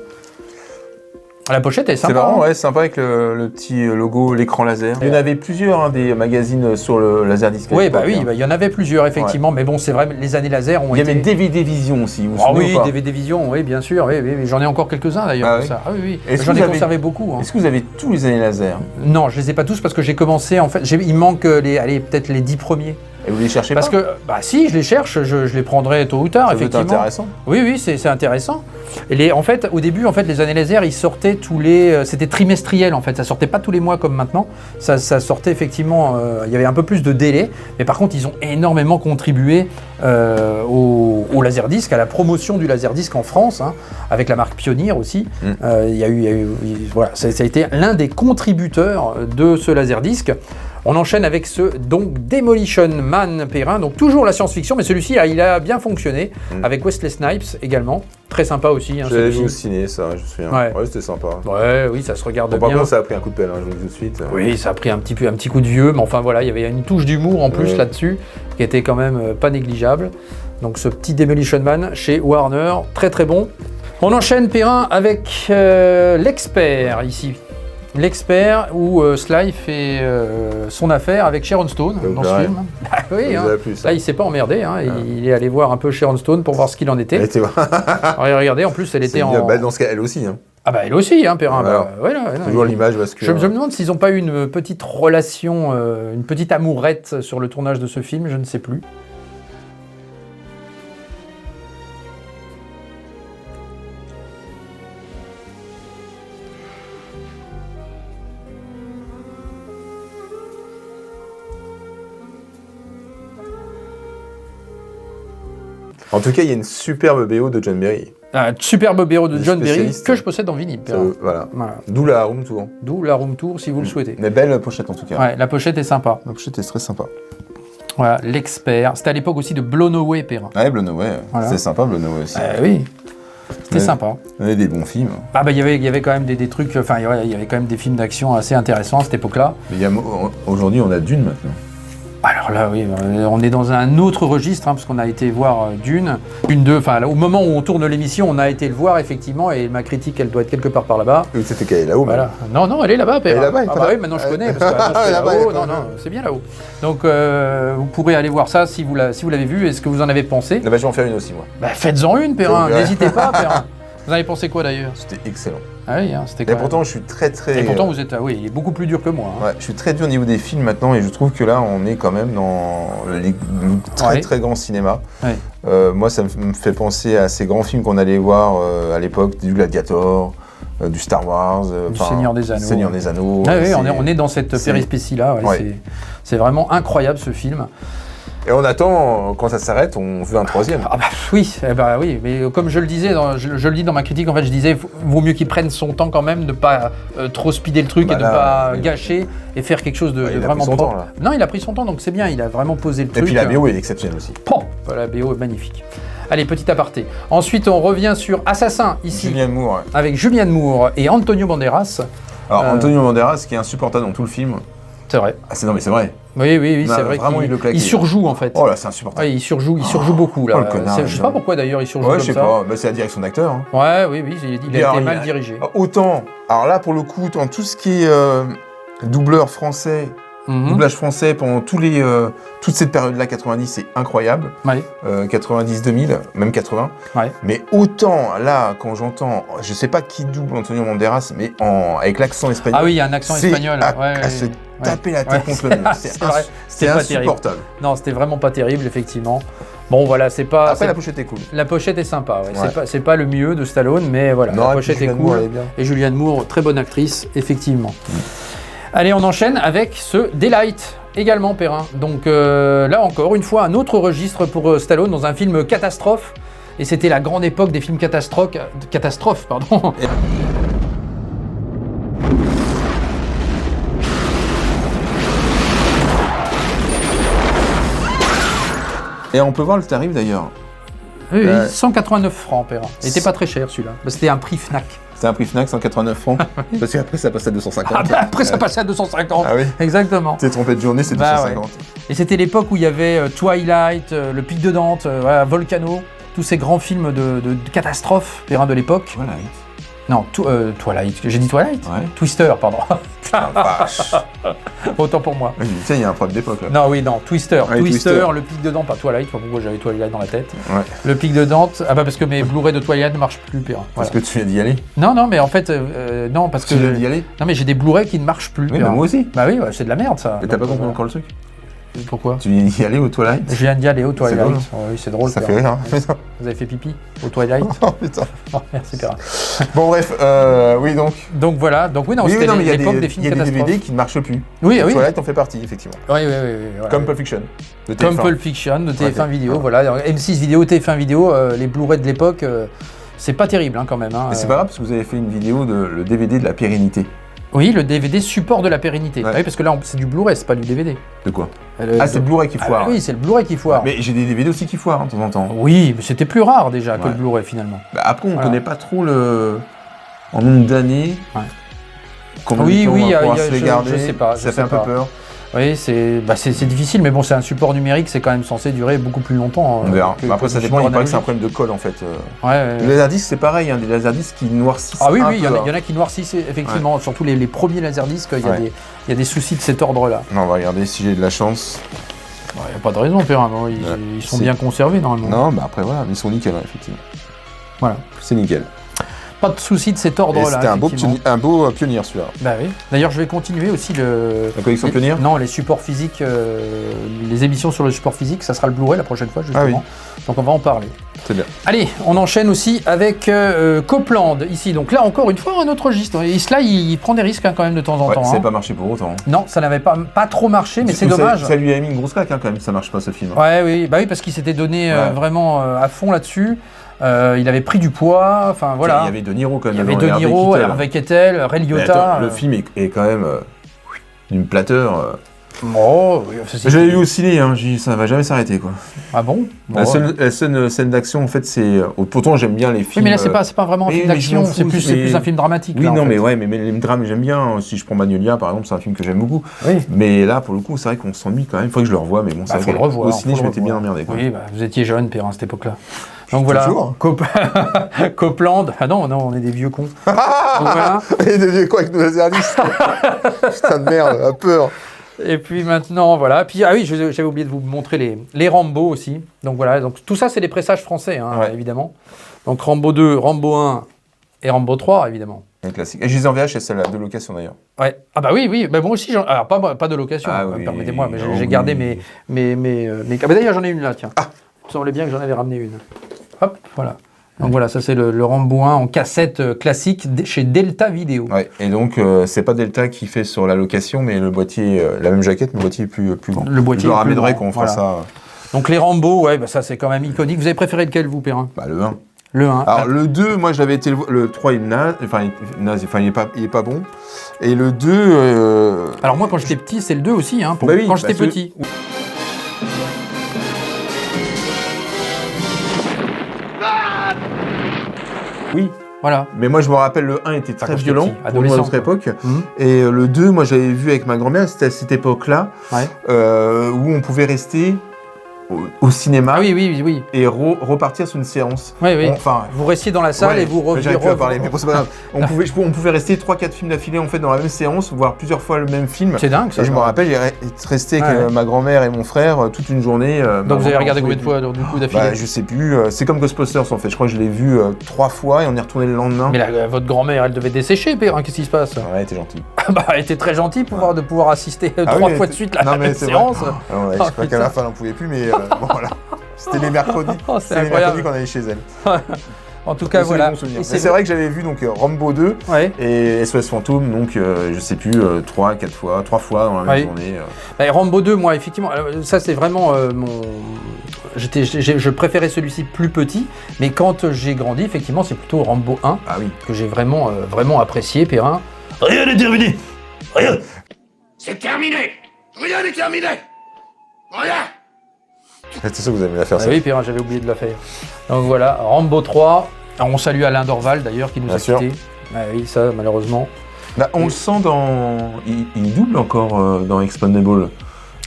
Speaker 1: La pochette est sympa.
Speaker 2: C'est marrant, ouais, sympa avec le petit logo, l'écran laser. Il y en avait plusieurs, des magazines sur le Laserdisc.
Speaker 1: Oui, il y en avait plusieurs, effectivement. Ouais. Mais bon, c'est vrai, les années laser ont été...
Speaker 2: Il y avait DVD Vision aussi, vous vous
Speaker 1: souvenez ou pas? DVD Vision, oui, bien sûr. Oui. J'en ai encore quelques-uns d'ailleurs. Oui. J'en ai conservé beaucoup. Hein.
Speaker 2: Est-ce que vous avez tous les années laser?
Speaker 1: Non, je les ai pas tous parce que j'ai commencé, en fait, il manque peut-être les 10 premiers.
Speaker 2: Et vous les cherchez
Speaker 1: Parce
Speaker 2: pas?
Speaker 1: que, si, je les cherche, je les prendrai tôt ou tard,
Speaker 2: Ça peut être
Speaker 1: effectivement.
Speaker 2: intéressant.
Speaker 1: Oui, c'est intéressant. Et en fait, au début, les années laser, ils sortaient c'était trimestriel, en fait. Ça sortait pas tous les mois comme maintenant. Ça sortait effectivement, il y avait un peu plus de délai. Mais par contre, ils ont énormément contribué au Laserdisc, à la promotion du Laserdisc en France, hein, avec la marque Pioneer aussi. Voilà, ça a été l'un des contributeurs de ce Laserdisc. On enchaîne avec donc Demolition Man Perrin, donc toujours la science-fiction, mais celui-ci il a bien fonctionné, avec Wesley Snipes également, très sympa aussi. Hein,
Speaker 2: j'avais vu au ciné ça, je me souviens. Ouais, c'était sympa.
Speaker 1: Ouais, oui, ça se regarde bien.
Speaker 2: Par contre, ça a pris un coup de pelle, je vous le dis tout de suite.
Speaker 1: Oui, ça a pris un petit coup de vieux, mais enfin voilà, il y avait une touche d'humour en plus là-dessus, qui était quand même pas négligeable. Donc ce petit Demolition Man chez Warner, très très bon. On enchaîne Perrin avec l'expert ici. L'expert où Sly fait son affaire avec Sharon Stone dans ce film. Oui, hein. Là il s'est pas emmerdé, hein. Il est allé voir un peu Sharon Stone pour voir ce qu'il en était. Regardez, en plus elle était en...
Speaker 2: dans ce cas, elle aussi. Hein.
Speaker 1: Ah bah elle aussi, hein, Perrin.
Speaker 2: Toujours l'image bascule.
Speaker 1: Je me demande s'ils n'ont pas eu une petite relation, une petite amourette sur le tournage de ce film, je ne sais plus.
Speaker 2: En tout cas, il y a une superbe BO de John Barry.
Speaker 1: Un superbe BO de John Barry que je possède en vinyle.
Speaker 2: Voilà. D'où la room tour.
Speaker 1: D'où la room tour si vous le souhaitez.
Speaker 2: Mais belle pochette en tout cas.
Speaker 1: Ouais, la pochette est sympa.
Speaker 2: La pochette est très sympa.
Speaker 1: Voilà, l'expert. C'était à l'époque aussi de Blown Away, Perrin.
Speaker 2: Ouais, Blown Away. Voilà. C'est sympa, Blown Away aussi.
Speaker 1: Oui. C'était sympa.
Speaker 2: Il y avait des bons films.
Speaker 1: Il y avait quand même des trucs, il y avait quand même des films d'action assez intéressants à cette époque-là.
Speaker 2: Mais aujourd'hui, on a Dune maintenant.
Speaker 1: Alors là, oui, on est dans un autre registre, hein, parce qu'on a été voir Dune 2, au moment où on tourne l'émission, on a été le voir, effectivement, et ma critique, elle doit être quelque part par là-bas.
Speaker 2: Oui, c'était qu'elle est là-haut,
Speaker 1: voilà. Non, elle est là-bas, Perrin.
Speaker 2: Elle est là-bas,
Speaker 1: oui, maintenant je connais, parce que c'est là-haut. Non, c'est bien là-haut. Donc, vous pourrez aller voir ça si vous l'avez vu, et ce que vous en avez pensé.
Speaker 2: Je vais en faire une aussi, moi.
Speaker 1: Faites-en une, Perrin, n'hésitez pas, Perrin. Vous en avez pensé quoi, d'ailleurs?
Speaker 2: C'était excellent.
Speaker 1: Ah oui, hein, c'était
Speaker 2: Et pourtant, je suis très...
Speaker 1: Et pourtant, vous êtes il est beaucoup plus dur que moi. Hein.
Speaker 2: Ouais, je suis très dur au niveau des films maintenant, et je trouve que là, on est quand même dans le très grand cinéma. Ouais. Moi, ça me fait penser à ces grands films qu'on allait voir à l'époque, du Gladiator, du Star Wars,
Speaker 1: du Seigneur des Anneaux.
Speaker 2: Seigneur des Anneaux.
Speaker 1: Ah, oui, on est dans cette périspécie-là. C'est vraiment incroyable, ce film.
Speaker 2: Et on attend, quand ça s'arrête, on veut un troisième.
Speaker 1: Ah oui, mais comme je le disais, je le dis dans ma critique, en fait, je disais, vaut mieux qu'il prenne son temps quand même, de pas trop speeder le truc et de pas gâcher et faire quelque chose de vraiment propre. Non, il a pris son temps, donc c'est bien, il a vraiment posé le truc.
Speaker 2: Et puis la BO est exceptionnelle aussi.
Speaker 1: La BO est magnifique. Allez, petit aparté. Ensuite, on revient sur Assassin, ici.
Speaker 2: Julianne Moore.
Speaker 1: Avec Julianne Moore et Antonio Banderas.
Speaker 2: Alors, Antonio Banderas, qui est insupportable dans tout le film.
Speaker 1: C'est vrai.
Speaker 2: Non, mais c'est vrai.
Speaker 1: Oui, c'est vrai.
Speaker 2: Vraiment,
Speaker 1: il surjoue en fait.
Speaker 2: Oh là, c'est insupportable.
Speaker 1: Ouais, il surjoue beaucoup là.
Speaker 2: Oh, le connard,
Speaker 1: je sais pas pourquoi d'ailleurs il surjoue comme ça.
Speaker 2: Je sais pas. C'est la direction d'acteur. Hein.
Speaker 1: Ouais, oui, il a été mal dirigé.
Speaker 2: Autant. Alors là, pour le coup, dans tout ce qui est doubleur français, doublage français pendant toute cette période-là, 90, c'est incroyable.
Speaker 1: Ouais.
Speaker 2: 90-2000, même 80. Ouais. Mais autant là, quand j'entends, je sais pas qui double Antonio Banderas, mais avec l'accent espagnol.
Speaker 1: Ah oui, il y a un accent espagnol.
Speaker 2: À se taper la tête contre le mur. C'est insupportable.
Speaker 1: Non, c'était vraiment pas terrible, effectivement. Bon, voilà, c'est pas.
Speaker 2: Après, la pochette est cool.
Speaker 1: La pochette est sympa. Ouais. C'est pas le mieux de Stallone, mais voilà, la pochette est cool. Et Julianne Moore, très bonne actrice, effectivement. Allez, on enchaîne avec ce Daylight, également Perrin. Donc là encore, une fois, un autre registre pour Stallone dans un film catastrophe. Et c'était la grande époque des films catastrophes, pardon.
Speaker 2: Et on peut voir le tarif d'ailleurs.
Speaker 1: Oui, 189 francs, Perrin. Il n'était pas très cher celui-là. C'était un prix Fnac.
Speaker 2: C'était un prix Fnac, 189 francs. Parce qu'après, ça passait à 250.
Speaker 1: Après, ça passait à 250.
Speaker 2: Ah oui.
Speaker 1: Exactement.
Speaker 2: Tu t'es trompé de journée, c'est 250. Ouais.
Speaker 1: Et c'était l'époque où il y avait Twilight, Le Pic de Dante, Volcano, tous ces grands films de catastrophes, Perrin, de l'époque.
Speaker 2: Twilight.
Speaker 1: Non, Twilight. J'ai dit Twilight ?
Speaker 2: Ouais.
Speaker 1: Twister, pardon.
Speaker 2: Vache.
Speaker 1: Autant pour moi.
Speaker 2: Tu sais, il y a un problème d'époque là.
Speaker 1: Non, Twister.
Speaker 2: Ouais,
Speaker 1: Twister, Le Pic de Dante, pas Twilight. Je sais pas pourquoi j'avais Twilight dans la tête.
Speaker 2: Ouais.
Speaker 1: Le Pic de Dante, parce que mes Blu-ray de Twilight ne marchent plus, Perrin.
Speaker 2: Parce que tu viens d'y aller ?
Speaker 1: Non, mais en fait, non, parce que.
Speaker 2: Tu viens d'y aller ?
Speaker 1: Non, mais j'ai des Bluray qui ne marchent plus.
Speaker 2: Oui, bah moi aussi.
Speaker 1: Bah oui, c'est de la merde ça.
Speaker 2: Mais t'as pas compris encore le truc ?
Speaker 1: Pourquoi?
Speaker 2: Tu y allais aux Twilight?
Speaker 1: Je viens d'y aller au Twilight.
Speaker 2: drôle.
Speaker 1: Oui, c'est drôle.
Speaker 2: Ça
Speaker 1: Pierre.
Speaker 2: fait rire.
Speaker 1: Vous avez fait pipi au Twilight?
Speaker 2: Oh putain.
Speaker 1: Oh, merci Pierre.
Speaker 2: Bon bref, oui donc.
Speaker 1: Donc voilà, donc oui, non,
Speaker 2: Oui,
Speaker 1: c'était
Speaker 2: non, mais il y a
Speaker 1: l'époque
Speaker 2: des,
Speaker 1: des films
Speaker 2: il y a des
Speaker 1: catastrophes.
Speaker 2: DVD qui ne marchent plus.
Speaker 1: Oui, oui.
Speaker 2: Twilight en fait partie, effectivement.
Speaker 1: Oui, voilà.
Speaker 2: Comme Pulp Fiction. De
Speaker 1: Comme
Speaker 2: TF1.
Speaker 1: Pulp Fiction, de TF1
Speaker 2: Ouais,
Speaker 1: vidéo,
Speaker 2: ouais.
Speaker 1: voilà. Alors, M6 vidéo, TF1 vidéo, les Blu-ray de l'époque, c'est pas terrible quand même.
Speaker 2: Mais c'est pas grave parce que vous avez fait une vidéo de le DVD de la pérennité.
Speaker 1: Oui, le DVD support de la pérennité.
Speaker 2: Ouais.
Speaker 1: Oui, parce que là, c'est du Blu-ray, c'est pas du DVD.
Speaker 2: De quoi? C'est le Blu-ray qui foire.
Speaker 1: Oui, c'est le Blu-ray qui foire.
Speaker 2: Mais j'ai des DVD aussi qui foirent de temps en temps.
Speaker 1: Oui, mais c'était plus rare déjà que
Speaker 2: Ouais.
Speaker 1: le Blu-ray finalement.
Speaker 2: Bah, après, on
Speaker 1: Voilà.
Speaker 2: connaît pas trop en nombre d'années.
Speaker 1: Ouais.
Speaker 2: Combien
Speaker 1: Oui,
Speaker 2: de temps
Speaker 1: oui,
Speaker 2: on va pouvoir
Speaker 1: y a-
Speaker 2: se les
Speaker 1: je
Speaker 2: garder.
Speaker 1: sais pas, je
Speaker 2: Ça
Speaker 1: sais
Speaker 2: fait un peu
Speaker 1: pas.
Speaker 2: peur.
Speaker 1: Oui, c'est difficile, mais bon, c'est un support numérique, c'est quand même censé durer beaucoup plus longtemps.
Speaker 2: On verra.
Speaker 1: que-
Speaker 2: Bah, après,
Speaker 1: que
Speaker 2: ça
Speaker 1: le
Speaker 2: dépend. Il
Speaker 1: support
Speaker 2: paraît que c'est un
Speaker 1: analogique.
Speaker 2: problème de colle en fait.
Speaker 1: Ouais.
Speaker 2: Les laserdiscs, c'est pareil. Des laserdiscs qui noircissent.
Speaker 1: Ah oui,
Speaker 2: un
Speaker 1: oui, il y
Speaker 2: peu,
Speaker 1: en a qui noircissent, effectivement. Surtout les premiers laserdiscs, il
Speaker 2: Ouais.
Speaker 1: y a des soucis de cet ordre-là.
Speaker 2: Non, on va regarder si j'ai de la chance.
Speaker 1: Il n'y a pas de raison, Pierre. Bon, ils sont
Speaker 2: C'est-
Speaker 1: bien conservés, normalement.
Speaker 2: Non, bah après voilà, ils sont nickel, hein, effectivement.
Speaker 1: Voilà.
Speaker 2: C'est nickel.
Speaker 1: Pas de soucis de cet
Speaker 2: Et
Speaker 1: ordre-là.
Speaker 2: c'était un beau
Speaker 1: effectivement.
Speaker 2: pionnier celui-là.
Speaker 1: Bah oui. D'ailleurs, je vais continuer aussi
Speaker 2: La collection pionnière.
Speaker 1: Non, les supports physiques, les émissions sur le support physique, ça sera le Blu-ray la prochaine fois, justement.
Speaker 2: Ah oui.
Speaker 1: Donc on va en parler.
Speaker 2: C'est bien.
Speaker 1: Allez, on enchaîne aussi avec Copland, ici. Donc là, encore une fois, un autre registre. Et cela, il prend des risques quand même de temps en
Speaker 2: Ouais,
Speaker 1: temps.
Speaker 2: ça n'a
Speaker 1: hein.
Speaker 2: pas marché pour autant.
Speaker 1: Non, ça n'avait pas trop marché, mais c'est
Speaker 2: Ça-
Speaker 1: dommage.
Speaker 2: Ça lui a mis une grosse claque quand même, ça marche pas ce film.
Speaker 1: Ouais, oui, bah oui, parce qu'il s'était donné
Speaker 2: Ouais.
Speaker 1: vraiment à fond là-dessus. Il avait pris du poids, enfin voilà.
Speaker 2: Il y avait De Niro quand même.
Speaker 1: Il y avait
Speaker 2: dedans,
Speaker 1: De Niro,
Speaker 2: Keitel.
Speaker 1: Hervé Kettel, Ray
Speaker 2: Mais
Speaker 1: Liotta.
Speaker 2: attends, le film est quand même d'une plateur.
Speaker 1: Oh, oui, ça, c'est-
Speaker 2: J'avais vu au ciné, hein, j'ai dit, ça va jamais s'arrêter quoi.
Speaker 1: Ah bon,
Speaker 2: La seule scène d'action en fait c'est. Pourtant j'aime bien les
Speaker 1: Oui,
Speaker 2: films.
Speaker 1: mais là, c'est pas vraiment un
Speaker 2: oui,
Speaker 1: film
Speaker 2: mais je m'en
Speaker 1: d'action, c'est
Speaker 2: fous,
Speaker 1: plus,
Speaker 2: mais-
Speaker 1: plus un film dramatique.
Speaker 2: Oui,
Speaker 1: là, en
Speaker 2: non,
Speaker 1: fait.
Speaker 2: mais ouais, mais les drames j'aime bien. Si je prends Magnolia par exemple, c'est un film que j'aime beaucoup.
Speaker 1: Oui.
Speaker 2: Mais là pour le coup, c'est vrai qu'on s'ennuie quand même. Il faut que je le revoie, mais bon, c'est
Speaker 1: Bah,
Speaker 2: vrai
Speaker 1: faut
Speaker 2: que
Speaker 1: le revoir.
Speaker 2: au ciné
Speaker 1: faut
Speaker 2: je
Speaker 1: le
Speaker 2: m'étais bien
Speaker 1: revoir.
Speaker 2: emmerdé quoi.
Speaker 1: Oui, bah, vous étiez jeune, Pierre, à cette époque-là. Donc voilà,
Speaker 2: Toujours.
Speaker 1: Copland. Ah non, on est des vieux cons. Donc voilà.
Speaker 2: Et deviez quoi avec nos laserdiscs? Putain de merde, à peur.
Speaker 1: Et puis maintenant, voilà. Puis, ah oui, j'avais oublié de vous montrer les Rambo aussi. Donc voilà, donc tout ça, c'est des pressages français, hein,
Speaker 2: Ouais.
Speaker 1: évidemment. Donc Rambo 2, Rambo 1 et Rambo 3, évidemment.
Speaker 2: Un classique. Et je les ai en VHS, celle-là, de location d'ailleurs.
Speaker 1: Ouais. Ah bah oui, bah moi aussi, alors pas de location,
Speaker 2: Ah oui,
Speaker 1: permettez-moi, mais
Speaker 2: ah
Speaker 1: j'ai
Speaker 2: oui.
Speaker 1: gardé mes Ah bah d'ailleurs, j'en ai une là, tiens. Il me semblait bien que j'en avais ramené une. Hop, voilà. Donc voilà, ça c'est le Rambo 1 en cassette classique chez Delta Vidéo.
Speaker 2: Ouais. Et donc c'est pas Delta qui fait sur la location, mais le boîtier, la même jaquette, mais le boîtier plus grand.
Speaker 1: Le boîtier
Speaker 2: je le
Speaker 1: est plus
Speaker 2: ramènerai
Speaker 1: grand,
Speaker 2: quand on fera
Speaker 1: voilà.
Speaker 2: ça.
Speaker 1: Donc les Rambo, ouais, bah ça c'est quand même iconique. Vous avez préféré lequel, vous, Perrin?
Speaker 2: Bah le 1.
Speaker 1: Le 1.
Speaker 2: Alors le 2, moi j'avais été le 3 il est naze, il est pas bon. Et le 2
Speaker 1: Alors moi, quand j'étais petit, c'est le 2 aussi, hein,
Speaker 2: Bah oui,
Speaker 1: quand j'étais
Speaker 2: bah,
Speaker 1: petit.
Speaker 2: oui.
Speaker 1: Voilà.
Speaker 2: Mais moi je me rappelle le 1 était très
Speaker 1: quand j'étais
Speaker 2: violent
Speaker 1: petit,
Speaker 2: pour
Speaker 1: adolescent,
Speaker 2: notre époque.
Speaker 1: Mhm.
Speaker 2: Et le 2, moi j'avais vu avec ma grand-mère, c'était à cette époque-là,
Speaker 1: Ouais.
Speaker 2: où on pouvait rester au cinéma
Speaker 1: Ah oui.
Speaker 2: et repartir sur une séance.
Speaker 1: Oui, oui.
Speaker 2: Enfin,
Speaker 1: Vous restiez dans la salle
Speaker 2: ouais,
Speaker 1: et vous reveniez.
Speaker 2: j'arrive plus à parler, mais bon, c'est pas grave. On pouvait rester 3-4 films d'affilée en fait dans la même séance, voir plusieurs fois le même film.
Speaker 1: C'est dingue ça.
Speaker 2: Et je me rappelle, j'ai resté avec
Speaker 1: Ouais.
Speaker 2: ma grand-mère et mon frère toute une journée.
Speaker 1: Donc vous avez regardé combien de fois du coup d'affilée?
Speaker 2: Bah, je sais plus. C'est comme Ghostbusters en fait. Je crois que je l'ai vu 3 fois et on est retourné le lendemain.
Speaker 1: Mais votre grand-mère, elle devait dessécher, Perrin, qu'est-ce qui se passe?
Speaker 2: Ouais, t'es gentil.
Speaker 1: Bah, elle était très gentille de pouvoir assister
Speaker 2: Ah
Speaker 1: 3
Speaker 2: oui,
Speaker 1: fois de suite la
Speaker 2: non, mais
Speaker 1: même
Speaker 2: c'est
Speaker 1: séance.
Speaker 2: vrai. Alors, ouais,
Speaker 1: Oh,
Speaker 2: je crois
Speaker 1: putain.
Speaker 2: qu'à la fin, on n'en pouvait plus, mais bon, voilà. C'était les mercredis.
Speaker 1: Oh, c'est
Speaker 2: C'était les
Speaker 1: incroyable.
Speaker 2: mercredis qu'on allait chez elle.
Speaker 1: En tout cas,
Speaker 2: C'est des
Speaker 1: voilà.
Speaker 2: bons souvenirs.
Speaker 1: Et
Speaker 2: Mais c'est vrai que j'avais vu donc Rambo 2
Speaker 1: Ouais.
Speaker 2: et SOS Fantôme, donc je sais plus, 3 fois dans la même
Speaker 1: Ouais.
Speaker 2: journée.
Speaker 1: Bah, Rambo 2, moi, effectivement, ça c'est vraiment mon. Je préférais celui-ci plus petit, mais quand j'ai grandi, effectivement, c'est plutôt Rambo 1
Speaker 2: Ah oui.
Speaker 1: que j'ai vraiment apprécié, Perrin. Rien n'est terminé. Rien.
Speaker 3: C'est terminé. Rien n'est terminé. Rien.
Speaker 2: C'est ça que vous avez la faire
Speaker 1: Ah
Speaker 2: ça.
Speaker 1: oui, Perrin, j'avais oublié de la faire. Donc voilà, Rambo 3. Alors, on salue Alain Dorval d'ailleurs qui nous
Speaker 2: Bien
Speaker 1: a
Speaker 2: sûr.
Speaker 1: quittés. Ah oui, ça, malheureusement.
Speaker 2: Là, on le sent dans. Il double encore dans Expandable.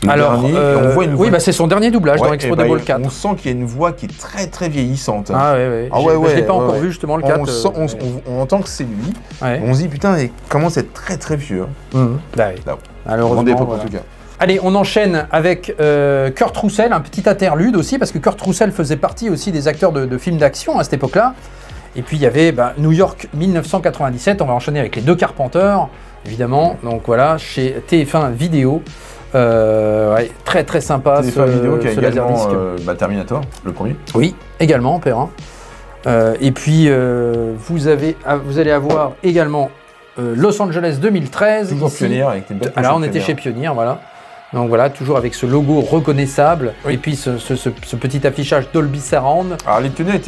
Speaker 2: Le
Speaker 1: Alors,
Speaker 2: dernier, et on voit une voix.
Speaker 1: oui, bah, c'est son dernier doublage
Speaker 2: Ouais,
Speaker 1: dans
Speaker 2: et
Speaker 1: Expandable
Speaker 2: bah,
Speaker 1: 4.
Speaker 2: on sent qu'il y a une voix qui est très très vieillissante.
Speaker 1: Ah ouais.
Speaker 2: Ah ouais,
Speaker 1: Je l'ai pas
Speaker 2: ouais,
Speaker 1: encore
Speaker 2: ouais.
Speaker 1: vu justement le 4.
Speaker 2: On, sent- on entend que c'est lui.
Speaker 1: Ouais.
Speaker 2: On se dit putain, il commence à être très très vieux.
Speaker 1: Mhm. Bah oui.
Speaker 2: Là,
Speaker 1: Malheureusement.
Speaker 2: grande époque
Speaker 1: voilà.
Speaker 2: en tout cas.
Speaker 1: Allez, on enchaîne avec Kurt Russell, un petit interlude aussi, parce que Kurt Russell faisait partie aussi des acteurs de films d'action à cette époque-là. Et puis il y avait New York 1997, on va enchaîner avec les deux Carpenters, évidemment. Donc voilà, chez TF1 Vidéo. Très très sympa
Speaker 2: TF1 Vidéo qui a également
Speaker 1: Laserdisc.
Speaker 2: Terminator, le premier.
Speaker 1: Oui, également, Perrin. Et puis, vous allez avoir également Los Angeles 2013.
Speaker 2: Toujours
Speaker 1: ici.
Speaker 2: Pionnier avec une belle pochette.
Speaker 1: Alors, on était chez Pionnier, voilà. Donc voilà, toujours avec ce logo reconnaissable.
Speaker 2: Oui.
Speaker 1: Et puis, ce petit affichage Dolby Surround.
Speaker 2: Alors, les Pionnier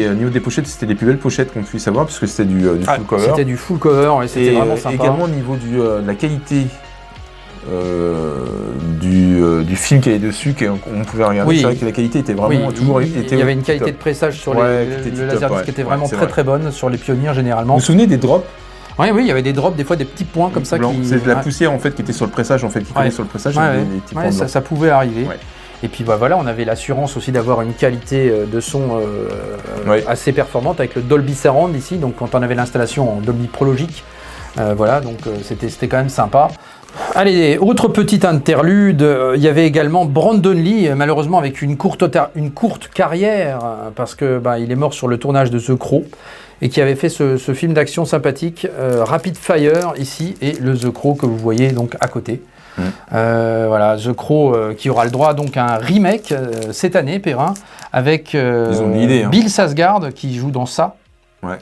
Speaker 2: au niveau des pochettes, c'était les plus belles pochettes qu'on puisse avoir, parce que c'était du full cover.
Speaker 1: C'était du full cover, et c'était vraiment sympa.
Speaker 2: Également, au niveau de la qualité du film qui est dessus, qu'on pouvait regarder, c'est vrai que la qualité était vraiment toujours...
Speaker 1: Il y avait une qualité de pressage sur le Laserdisc qui était vraiment très bonne, sur les Pionniers généralement.
Speaker 2: Vous vous souvenez des drops?
Speaker 1: Oui, il y avait des drops, des fois des petits points comme ça.
Speaker 2: C'est de la poussière en fait qui était sur le pressage, en fait, qui collait sur le pressage. Des petits points
Speaker 1: ça pouvait arriver. Ouais. Et puis voilà, on avait l'assurance aussi d'avoir une qualité de son assez performante avec le Dolby Surround ici. Donc quand on avait l'installation en Dolby Prologic, voilà, donc c'était quand même sympa. Allez, autre petite interlude, il y avait également Brandon Lee, malheureusement avec une courte carrière, parce que il est mort sur le tournage de The Crow, et qui avait fait ce film d'action sympathique, Rapid Fire ici, et le The Crow que vous voyez donc à côté. Voilà, The Crow qui aura le droit donc à un remake cette année, Perrin, avec Bill Skarsgård qui joue dans ça.
Speaker 2: Ouais.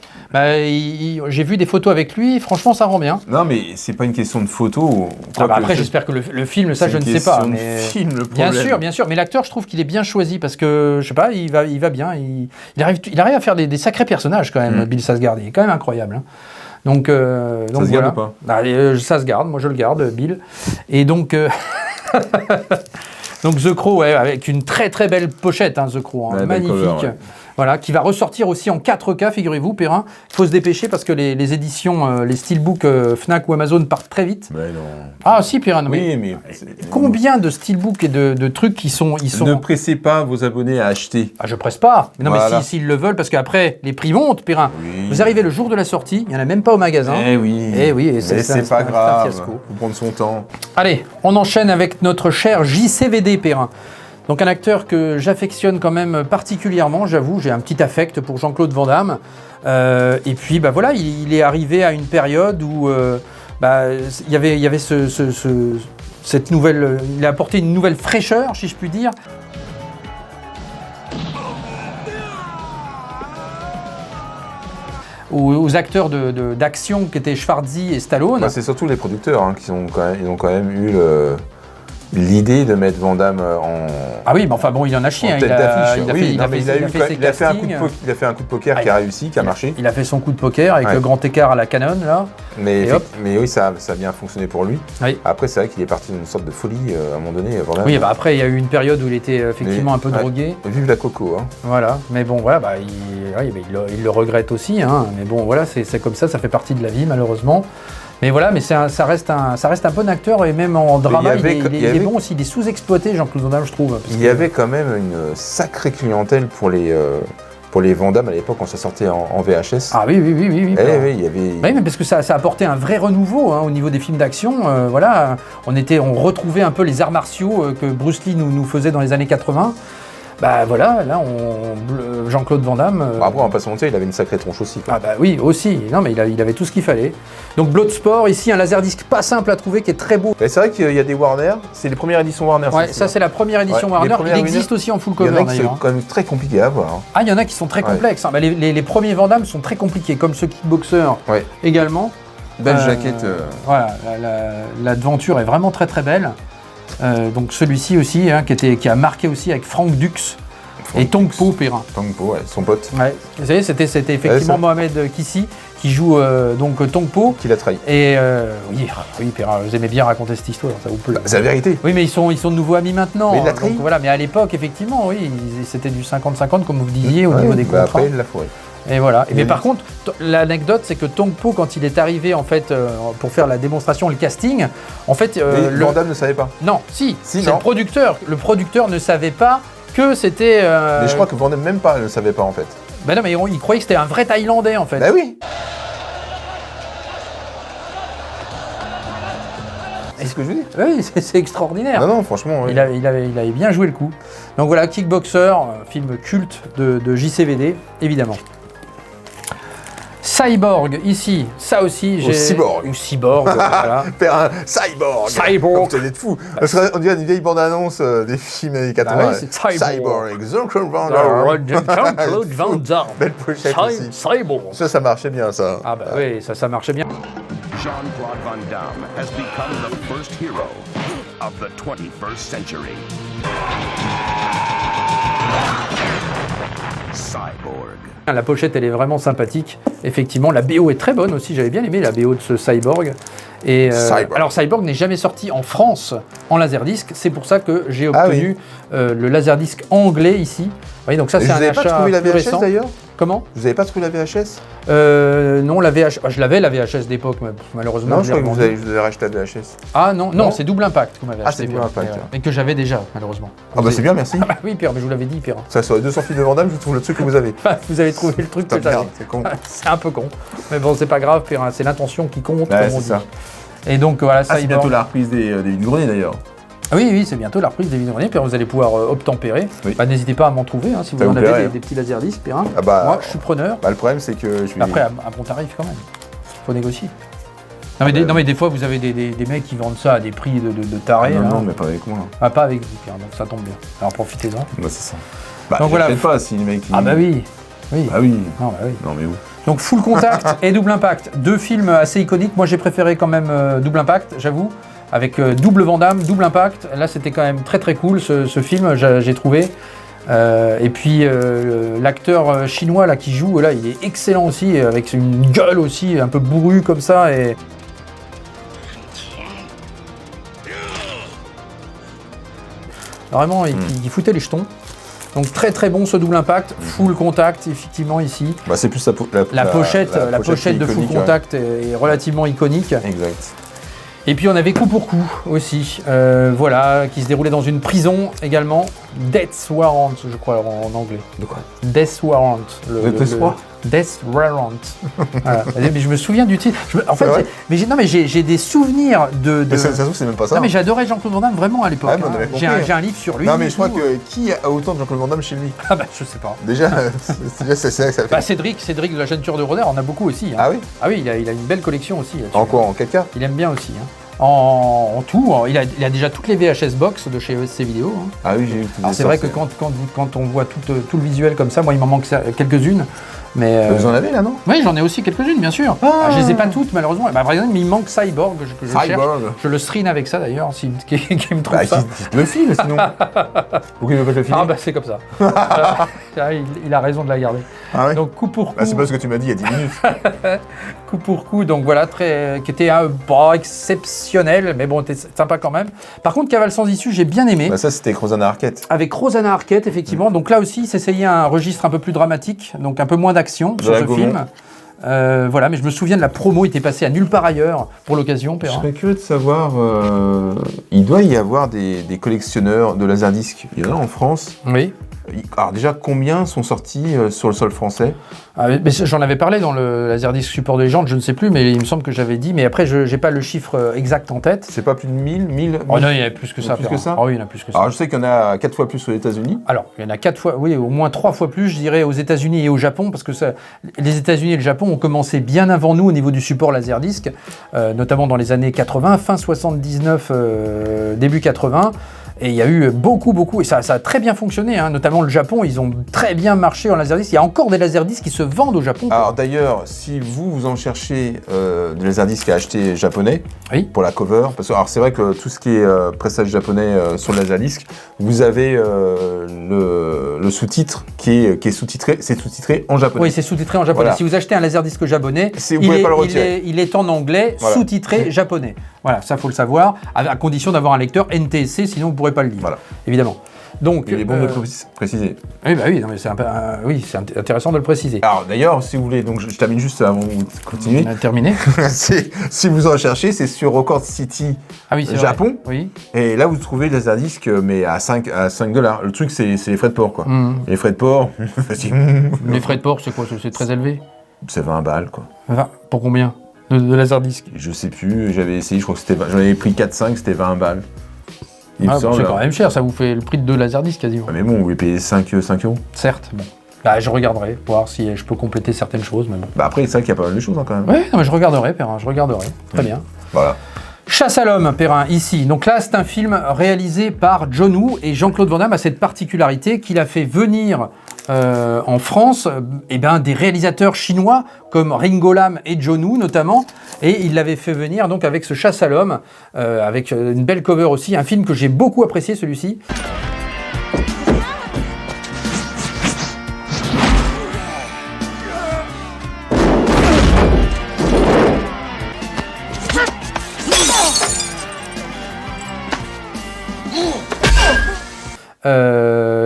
Speaker 1: J'ai vu des photos avec lui, franchement ça rend bien.
Speaker 2: Non mais c'est pas une question de photo.
Speaker 1: Après j'espère que le film, ça je ne sais pas. Mais...
Speaker 2: film, le
Speaker 1: bien sûr, mais l'acteur je trouve qu'il est bien choisi parce que je sais pas, il va bien, il arrive à faire des sacrés personnages quand même, Bill Skarsgård, il est quand même incroyable. Hein. Donc
Speaker 2: ça se garde ou pas?
Speaker 1: Ça se garde, moi je le garde, Bill. Et donc donc The Crow, avec une très très belle pochette, hein, The Crow, magnifique. Cover, voilà, qui va ressortir aussi en 4K, figurez-vous, Perrin. Il faut se dépêcher parce que les éditions, les steelbooks Fnac ou Amazon partent très vite.
Speaker 2: Mais non.
Speaker 1: Ah si, Perrin.
Speaker 2: Oui, mais
Speaker 1: combien de steelbooks et de trucs qui sont...
Speaker 2: Ne pressez pas vos abonnés à acheter.
Speaker 1: Ah, je presse pas. Mais non, mais s'ils le veulent, parce qu'après, les prix montent, Perrin.
Speaker 2: Oui.
Speaker 1: Vous arrivez le jour de la sortie, il n'y en a même pas au magasin.
Speaker 2: Eh oui.
Speaker 1: Et
Speaker 2: c'est pas grave. Il faut prendre son temps.
Speaker 1: Allez, on enchaîne avec notre cher JCVD, Perrin. Donc un acteur que j'affectionne quand même particulièrement, j'avoue, j'ai un petit affect pour Jean-Claude Van Damme. Et puis voilà, il est arrivé à une période où il y avait cette nouvelle, il a apporté une nouvelle fraîcheur, si je puis dire. Aux acteurs d'action qui étaient Schwarzy et Stallone.
Speaker 2: C'est surtout les producteurs qui ont quand même eu l'idée de mettre Van Damme en...
Speaker 1: Ah oui, mais enfin bon, il en a chié.
Speaker 2: Il a fait un coup de poker qui a réussi, qui a marché.
Speaker 1: Il a fait son coup de poker avec le grand écart à la Canon, là.
Speaker 2: Mais oui, ça a bien fonctionné pour lui. Oui. Après, c'est vrai qu'il est parti d'une sorte de folie à un moment donné. Van Damme.
Speaker 1: Oui, après, il y a eu une période où il était effectivement un peu drogué.
Speaker 2: Vive la coco.
Speaker 1: Voilà, mais bon, voilà, il le regrette aussi. Mais bon, voilà, c'est comme ça fait partie de la vie, malheureusement. Mais voilà, mais ça reste un bon acteur, et même en drama, il est bon aussi, il est sous-exploité, Jean-Claude Van Damme, je trouve.
Speaker 2: Il y avait quand même une sacrée clientèle pour les Van Damme à l'époque quand ça sortait en VHS.
Speaker 1: Ah oui.
Speaker 2: Il y avait...
Speaker 1: Oui, mais parce que ça a apporté un vrai renouveau au niveau des films d'action. Voilà, on retrouvait un peu les arts martiaux que Bruce Lee nous faisait dans les années 80. Voilà, là, Jean-Claude Van Damme...
Speaker 2: Après, on va pas se mentir, il avait une sacrée tronche aussi.
Speaker 1: Ah oui, aussi. Non, mais il avait tout ce qu'il fallait. Donc Bloodsport, ici, un laserdisc pas simple à trouver, qui est très beau.
Speaker 2: C'est vrai qu'il y a des Warner, c'est les premières éditions Warner.
Speaker 1: Ouais, ça c'est la première édition Warner. Il existe aussi en full cover, d'ailleurs.
Speaker 2: Il y en a qui sont quand même très compliqués à avoir.
Speaker 1: Ah, il y en a qui sont très complexes. Les premiers Van Damme sont très compliqués, comme ce Kickboxer également.
Speaker 2: Belle jaquette.
Speaker 1: Voilà, l'aventure est vraiment très très belle. Donc celui-ci aussi, qui a marqué aussi avec Frank Dux et Tong Po, Perrin.
Speaker 2: Tong Po, son pote.
Speaker 1: Ouais. Vous savez, c'était effectivement Mohamed Kissi qui joue donc Tong Po.
Speaker 2: Qui l'a trahi.
Speaker 1: Et oui, Perrin, vous aimez bien raconter cette histoire, ça vous plaît.
Speaker 2: C'est la vérité.
Speaker 1: Oui, mais ils sont de nouveau amis maintenant.
Speaker 2: Mais il l'a trahi.
Speaker 1: Donc, voilà, mais à l'époque, effectivement, oui, c'était du 50-50 comme vous disiez au niveau des contrats.
Speaker 2: Après, il l'a fourré.
Speaker 1: Et voilà. Mais par contre, l'anecdote, c'est que Tong Po, quand il est arrivé en fait pour faire la démonstration, le casting, en fait,
Speaker 2: Van Damme ne savait pas.
Speaker 1: Non, c'est le producteur. Le producteur ne savait pas que c'était.
Speaker 2: Mais je crois que Van Damme même pas ne savait pas en fait.
Speaker 1: Ben non, mais il croyait que c'était un vrai Thaïlandais en fait.
Speaker 2: Ben oui. C'est ce que je dis.
Speaker 1: Oui, c'est extraordinaire.
Speaker 2: Non, franchement. Oui.
Speaker 1: Il avait bien joué le coup. Donc voilà, Kickboxer, film culte de JCVD, évidemment. Cyborg, ici, ça aussi, j'ai...
Speaker 2: Cyborg.
Speaker 1: Ou Cyborg, voilà.
Speaker 2: Faire un Cyborg.
Speaker 1: Cyborg.
Speaker 2: C'est fou. Parce qu'on dirait une vieille bande-annonce des films années 80.
Speaker 1: Bah oui, c'est Cyborg.
Speaker 2: Jean-Claude Van Damme.
Speaker 1: Jean-Claude Van Damme.
Speaker 2: Belle pochette aussi.
Speaker 1: Cyborg.
Speaker 2: Ça marchait bien, ça.
Speaker 1: Ah bah oui, ça marchait bien.
Speaker 5: Jean-Claude Van Damme has become the first hero of the 21st century. Cyborg.
Speaker 1: La pochette, elle est vraiment sympathique. Effectivement, la BO est très bonne aussi. J'avais bien aimé la BO de ce Cyborg. Et
Speaker 2: Cyborg.
Speaker 1: alors, Cyborg n'est jamais sorti en France en laserdisc. C'est pour ça que j'ai obtenu le laserdisc anglais ici. Vous voyez, donc ça, c'est un achat.
Speaker 2: Vous n'avez pas trouvé la
Speaker 1: plus
Speaker 2: VHS
Speaker 1: récent.
Speaker 2: d'ailleurs?
Speaker 1: Comment?
Speaker 2: Vous n'avez pas trouvé la VHS?
Speaker 1: Non, la VHS. Je l'avais la VHS d'époque, mais malheureusement.
Speaker 2: Non, je crois que
Speaker 1: revendue.
Speaker 2: vous avez racheté la VHS.
Speaker 1: Ah non, c'est Double Impact que vous m'avez acheté.
Speaker 2: c'est Double Impact.
Speaker 1: Mais que j'avais déjà, malheureusement.
Speaker 2: Ah bah c'est bien, merci.
Speaker 1: Ah bah oui, Pierre, mais je vous l'avais dit, Pierre.
Speaker 2: Ça, sur les 200 films de Van Damme, je trouve le truc que vous avez.
Speaker 1: Vous avez trouvé le truc que
Speaker 2: Putain,
Speaker 1: j'avais.
Speaker 2: merde, c'est con.
Speaker 1: C'est un peu con. Mais bon, c'est pas grave, Pierre, hein, c'est l'intention qui compte,
Speaker 2: Ouais,
Speaker 1: comme on
Speaker 2: c'est
Speaker 1: dit.
Speaker 2: ça.
Speaker 1: Et donc voilà,
Speaker 2: Ah, c'est
Speaker 1: Cyborg.
Speaker 2: bientôt la reprise des vides-greniers d'ailleurs.
Speaker 1: Oui, c'est bientôt la reprise des vides-greniers, puis vous allez pouvoir obtempérer.
Speaker 2: Oui.
Speaker 1: Bah, n'hésitez pas à m'en trouver, hein, si vous
Speaker 2: Ça
Speaker 1: en
Speaker 2: vous
Speaker 1: avez
Speaker 2: plairait,
Speaker 1: des petits laserdiscs, Pierre.
Speaker 2: Ah bah,
Speaker 1: moi, je suis preneur.
Speaker 2: Bah, le problème, c'est que je suis.
Speaker 1: Après, à bon tarif quand même. Faut négocier. Non mais des fois, vous avez des mecs qui vendent ça à des prix de tarés.
Speaker 2: non,
Speaker 1: là.
Speaker 2: non, mais pas avec moi.
Speaker 1: Ah, pas avec vous, Pierre, donc ça tombe bien. Alors profitez-en.
Speaker 2: Bah, c'est ça. Bah,
Speaker 1: Donc voilà.
Speaker 2: peut-être pas si les mecs.
Speaker 1: Ah bah oui. Oui.
Speaker 2: Ah oui.
Speaker 1: Non, bah oui.
Speaker 2: Non, mais où?
Speaker 1: Donc Full Contact et Double Impact, deux films assez iconiques. Moi j'ai préféré quand même Double Impact, j'avoue, avec double Van Damme, Double Impact. Là c'était quand même très cool ce film, j'ai trouvé. Et puis l'acteur chinois là qui joue, là il est excellent aussi, avec une gueule aussi un peu bourrue comme ça. Et... Vraiment, il foutait les jetons. Donc très bon ce Double Impact, Full Contact effectivement ici.
Speaker 2: Bah, c'est plus
Speaker 1: La pochette de Full
Speaker 2: iconique,
Speaker 1: Contact est relativement iconique.
Speaker 2: Ouais. Exact.
Speaker 1: Et puis on avait Coup pour Coup aussi, voilà, qui se déroulait dans une prison également. Death Warrant, je crois en anglais.
Speaker 2: De quoi?
Speaker 1: Death Warrant. Death Warrant. Voilà. Mais je me souviens du titre. En fait, j'ai des souvenirs de.
Speaker 2: Mais ça se trouve, c'est même pas ça.
Speaker 1: Non mais j'adorais Jean-Claude Van Damme vraiment à l'époque.
Speaker 2: Ouais, mais on avait compris.
Speaker 1: J'ai un livre sur lui.
Speaker 2: Non, mais je crois
Speaker 1: tout.
Speaker 2: que qui a autant de Jean-Claude Van Damme chez lui?
Speaker 1: Ah bah je sais pas.
Speaker 2: Déjà, c'est là que ça fait.
Speaker 1: Bah Cédric de la chaîne Tueur de Roder en a beaucoup aussi. Hein.
Speaker 2: Ah oui?
Speaker 1: Ah oui, il a une belle collection aussi.
Speaker 2: En quoi? En 4K?
Speaker 1: Il aime bien aussi. Hein. En tout, il a déjà toutes les VHS box de chez ESC Vidéo. Hein.
Speaker 2: Ah oui, j'ai eu tout.
Speaker 1: Alors c'est vrai que quand on voit tout le visuel comme ça, moi il m'en manque quelques-unes. Mais
Speaker 2: vous en avez là, non?
Speaker 1: Oui, j'en ai aussi quelques-unes, bien sûr.
Speaker 2: Ah.
Speaker 1: Je les ai pas toutes, malheureusement. Bah, par exemple, il me manque Cyborg, que je cherche. Je le stream avec ça, d'ailleurs, qui me trouve ça.
Speaker 2: Qui te le file, sinon. Pourquoi il veut pas te le filer?
Speaker 1: Ah bah c'est comme ça. Il a raison de la garder.
Speaker 2: Ah ouais?
Speaker 1: Donc coup pour coup.
Speaker 2: Bah, c'est pas ce que tu m'as dit il y a 10 minutes.
Speaker 1: Coup pour coup, donc voilà, qui était pas exceptionnel, mais bon, était sympa quand même. Par contre, Cavale sans issue, j'ai bien aimé.
Speaker 2: Bah ça, c'était avec Rosanna Arquette.
Speaker 1: Avec Rosanna Arquette, effectivement. Donc là aussi, il s'essayait un registre un peu plus dramatique, donc un peu moins d'action sur ce film. Voilà, mais je me souviens de la promo, il était passé à nulle part ailleurs pour l'occasion,
Speaker 2: Je
Speaker 1: Perrin.
Speaker 2: serais curieux de savoir, il doit y avoir des collectionneurs de laserdiscs. Il y en a en France.
Speaker 1: Oui.
Speaker 2: Alors déjà, combien sont sortis sur le sol français?
Speaker 1: Mais j'en avais parlé dans le Laserdisc Support de légende, je ne sais plus, mais il me semble que j'avais dit. Mais après, je n'ai pas le chiffre exact en tête.
Speaker 2: C'est pas plus de 1000
Speaker 1: Oh non, il y en a plus que ça.
Speaker 2: Plus que ça?
Speaker 1: Oh oui, il y en a plus que ça.
Speaker 2: Alors je sais qu'il y en a 4 fois plus aux États-Unis.
Speaker 1: Alors, il y en a 4 fois, oui, au moins 3 fois plus, je dirais, aux États-Unis et au Japon, parce que les États-Unis et le Japon ont commencé bien avant nous au niveau du support Laserdisc, notamment dans les années 80, fin 79, début 80. Et il y a eu beaucoup, et ça a très bien fonctionné, hein. Notamment le Japon, ils ont très bien marché en laserdisc. Il y a encore des laserdiscs qui se vendent au Japon.
Speaker 2: Alors d'ailleurs, si vous en cherchez des laserdiscs à acheter japonais,
Speaker 1: oui,
Speaker 2: pour la cover, parce que alors c'est vrai que tout ce qui est pressage japonais sur le laserdisc, vous avez le sous-titre qui est sous-titré, c'est sous-titré en japonais.
Speaker 1: Oui, c'est sous-titré en japonais.
Speaker 2: Voilà.
Speaker 1: Si vous achetez un laserdisc japonais,
Speaker 2: vous pouvez pas le retirer.
Speaker 1: Il est en anglais,
Speaker 2: voilà,
Speaker 1: sous-titré japonais. Voilà, ça faut le savoir, à condition d'avoir un lecteur NTSC, sinon vous ne pourrez pas le lire,
Speaker 2: voilà,
Speaker 1: évidemment. Donc,
Speaker 2: il est bon de le préciser.
Speaker 1: Oui, bah oui, non, mais c'est intéressant de le préciser.
Speaker 2: Alors d'ailleurs, si vous voulez, donc je termine juste avant de continuer.
Speaker 1: On a terminé.
Speaker 2: Si vous en cherchez, c'est sur Record City Japon.
Speaker 1: Oui.
Speaker 2: Et là, vous trouvez des laserdiscs, mais à 5 $. Le truc, c'est les frais de port, quoi. Et les frais de port,
Speaker 1: les frais de port, c'est quoi? C'est très élevé.
Speaker 2: C'est 20 balles, quoi.
Speaker 1: Enfin, pour combien de laserdisc?
Speaker 2: Je sais plus, j'avais essayé, je crois que c'était, j'en avais pris 4-5, c'était 20 balles.
Speaker 1: C'est quand même cher, ça vous fait le prix de 2 laserdiscs quasiment.
Speaker 2: Ah mais bon, vous voulez payer 5 €.
Speaker 1: Certes, bon. Bah, je regarderai, pour voir si je peux compléter certaines choses. Mais bon.
Speaker 2: Bah après, c'est vrai qu'il y a pas mal de choses quand même.
Speaker 1: Oui, mais je regarderai, Perrin, je regarderai. Très bien.
Speaker 2: Voilà.
Speaker 1: Chasse à l'homme, Perrin, ici. Donc là, c'est un film réalisé par John Woo et Jean-Claude Van Damme a cette particularité qu'il a fait venir en France des réalisateurs chinois comme Ringo Lam et John Woo notamment. Et il l'avait fait venir donc avec ce Chasse à l'homme, avec une belle cover aussi. Un film que j'ai beaucoup apprécié, celui-ci.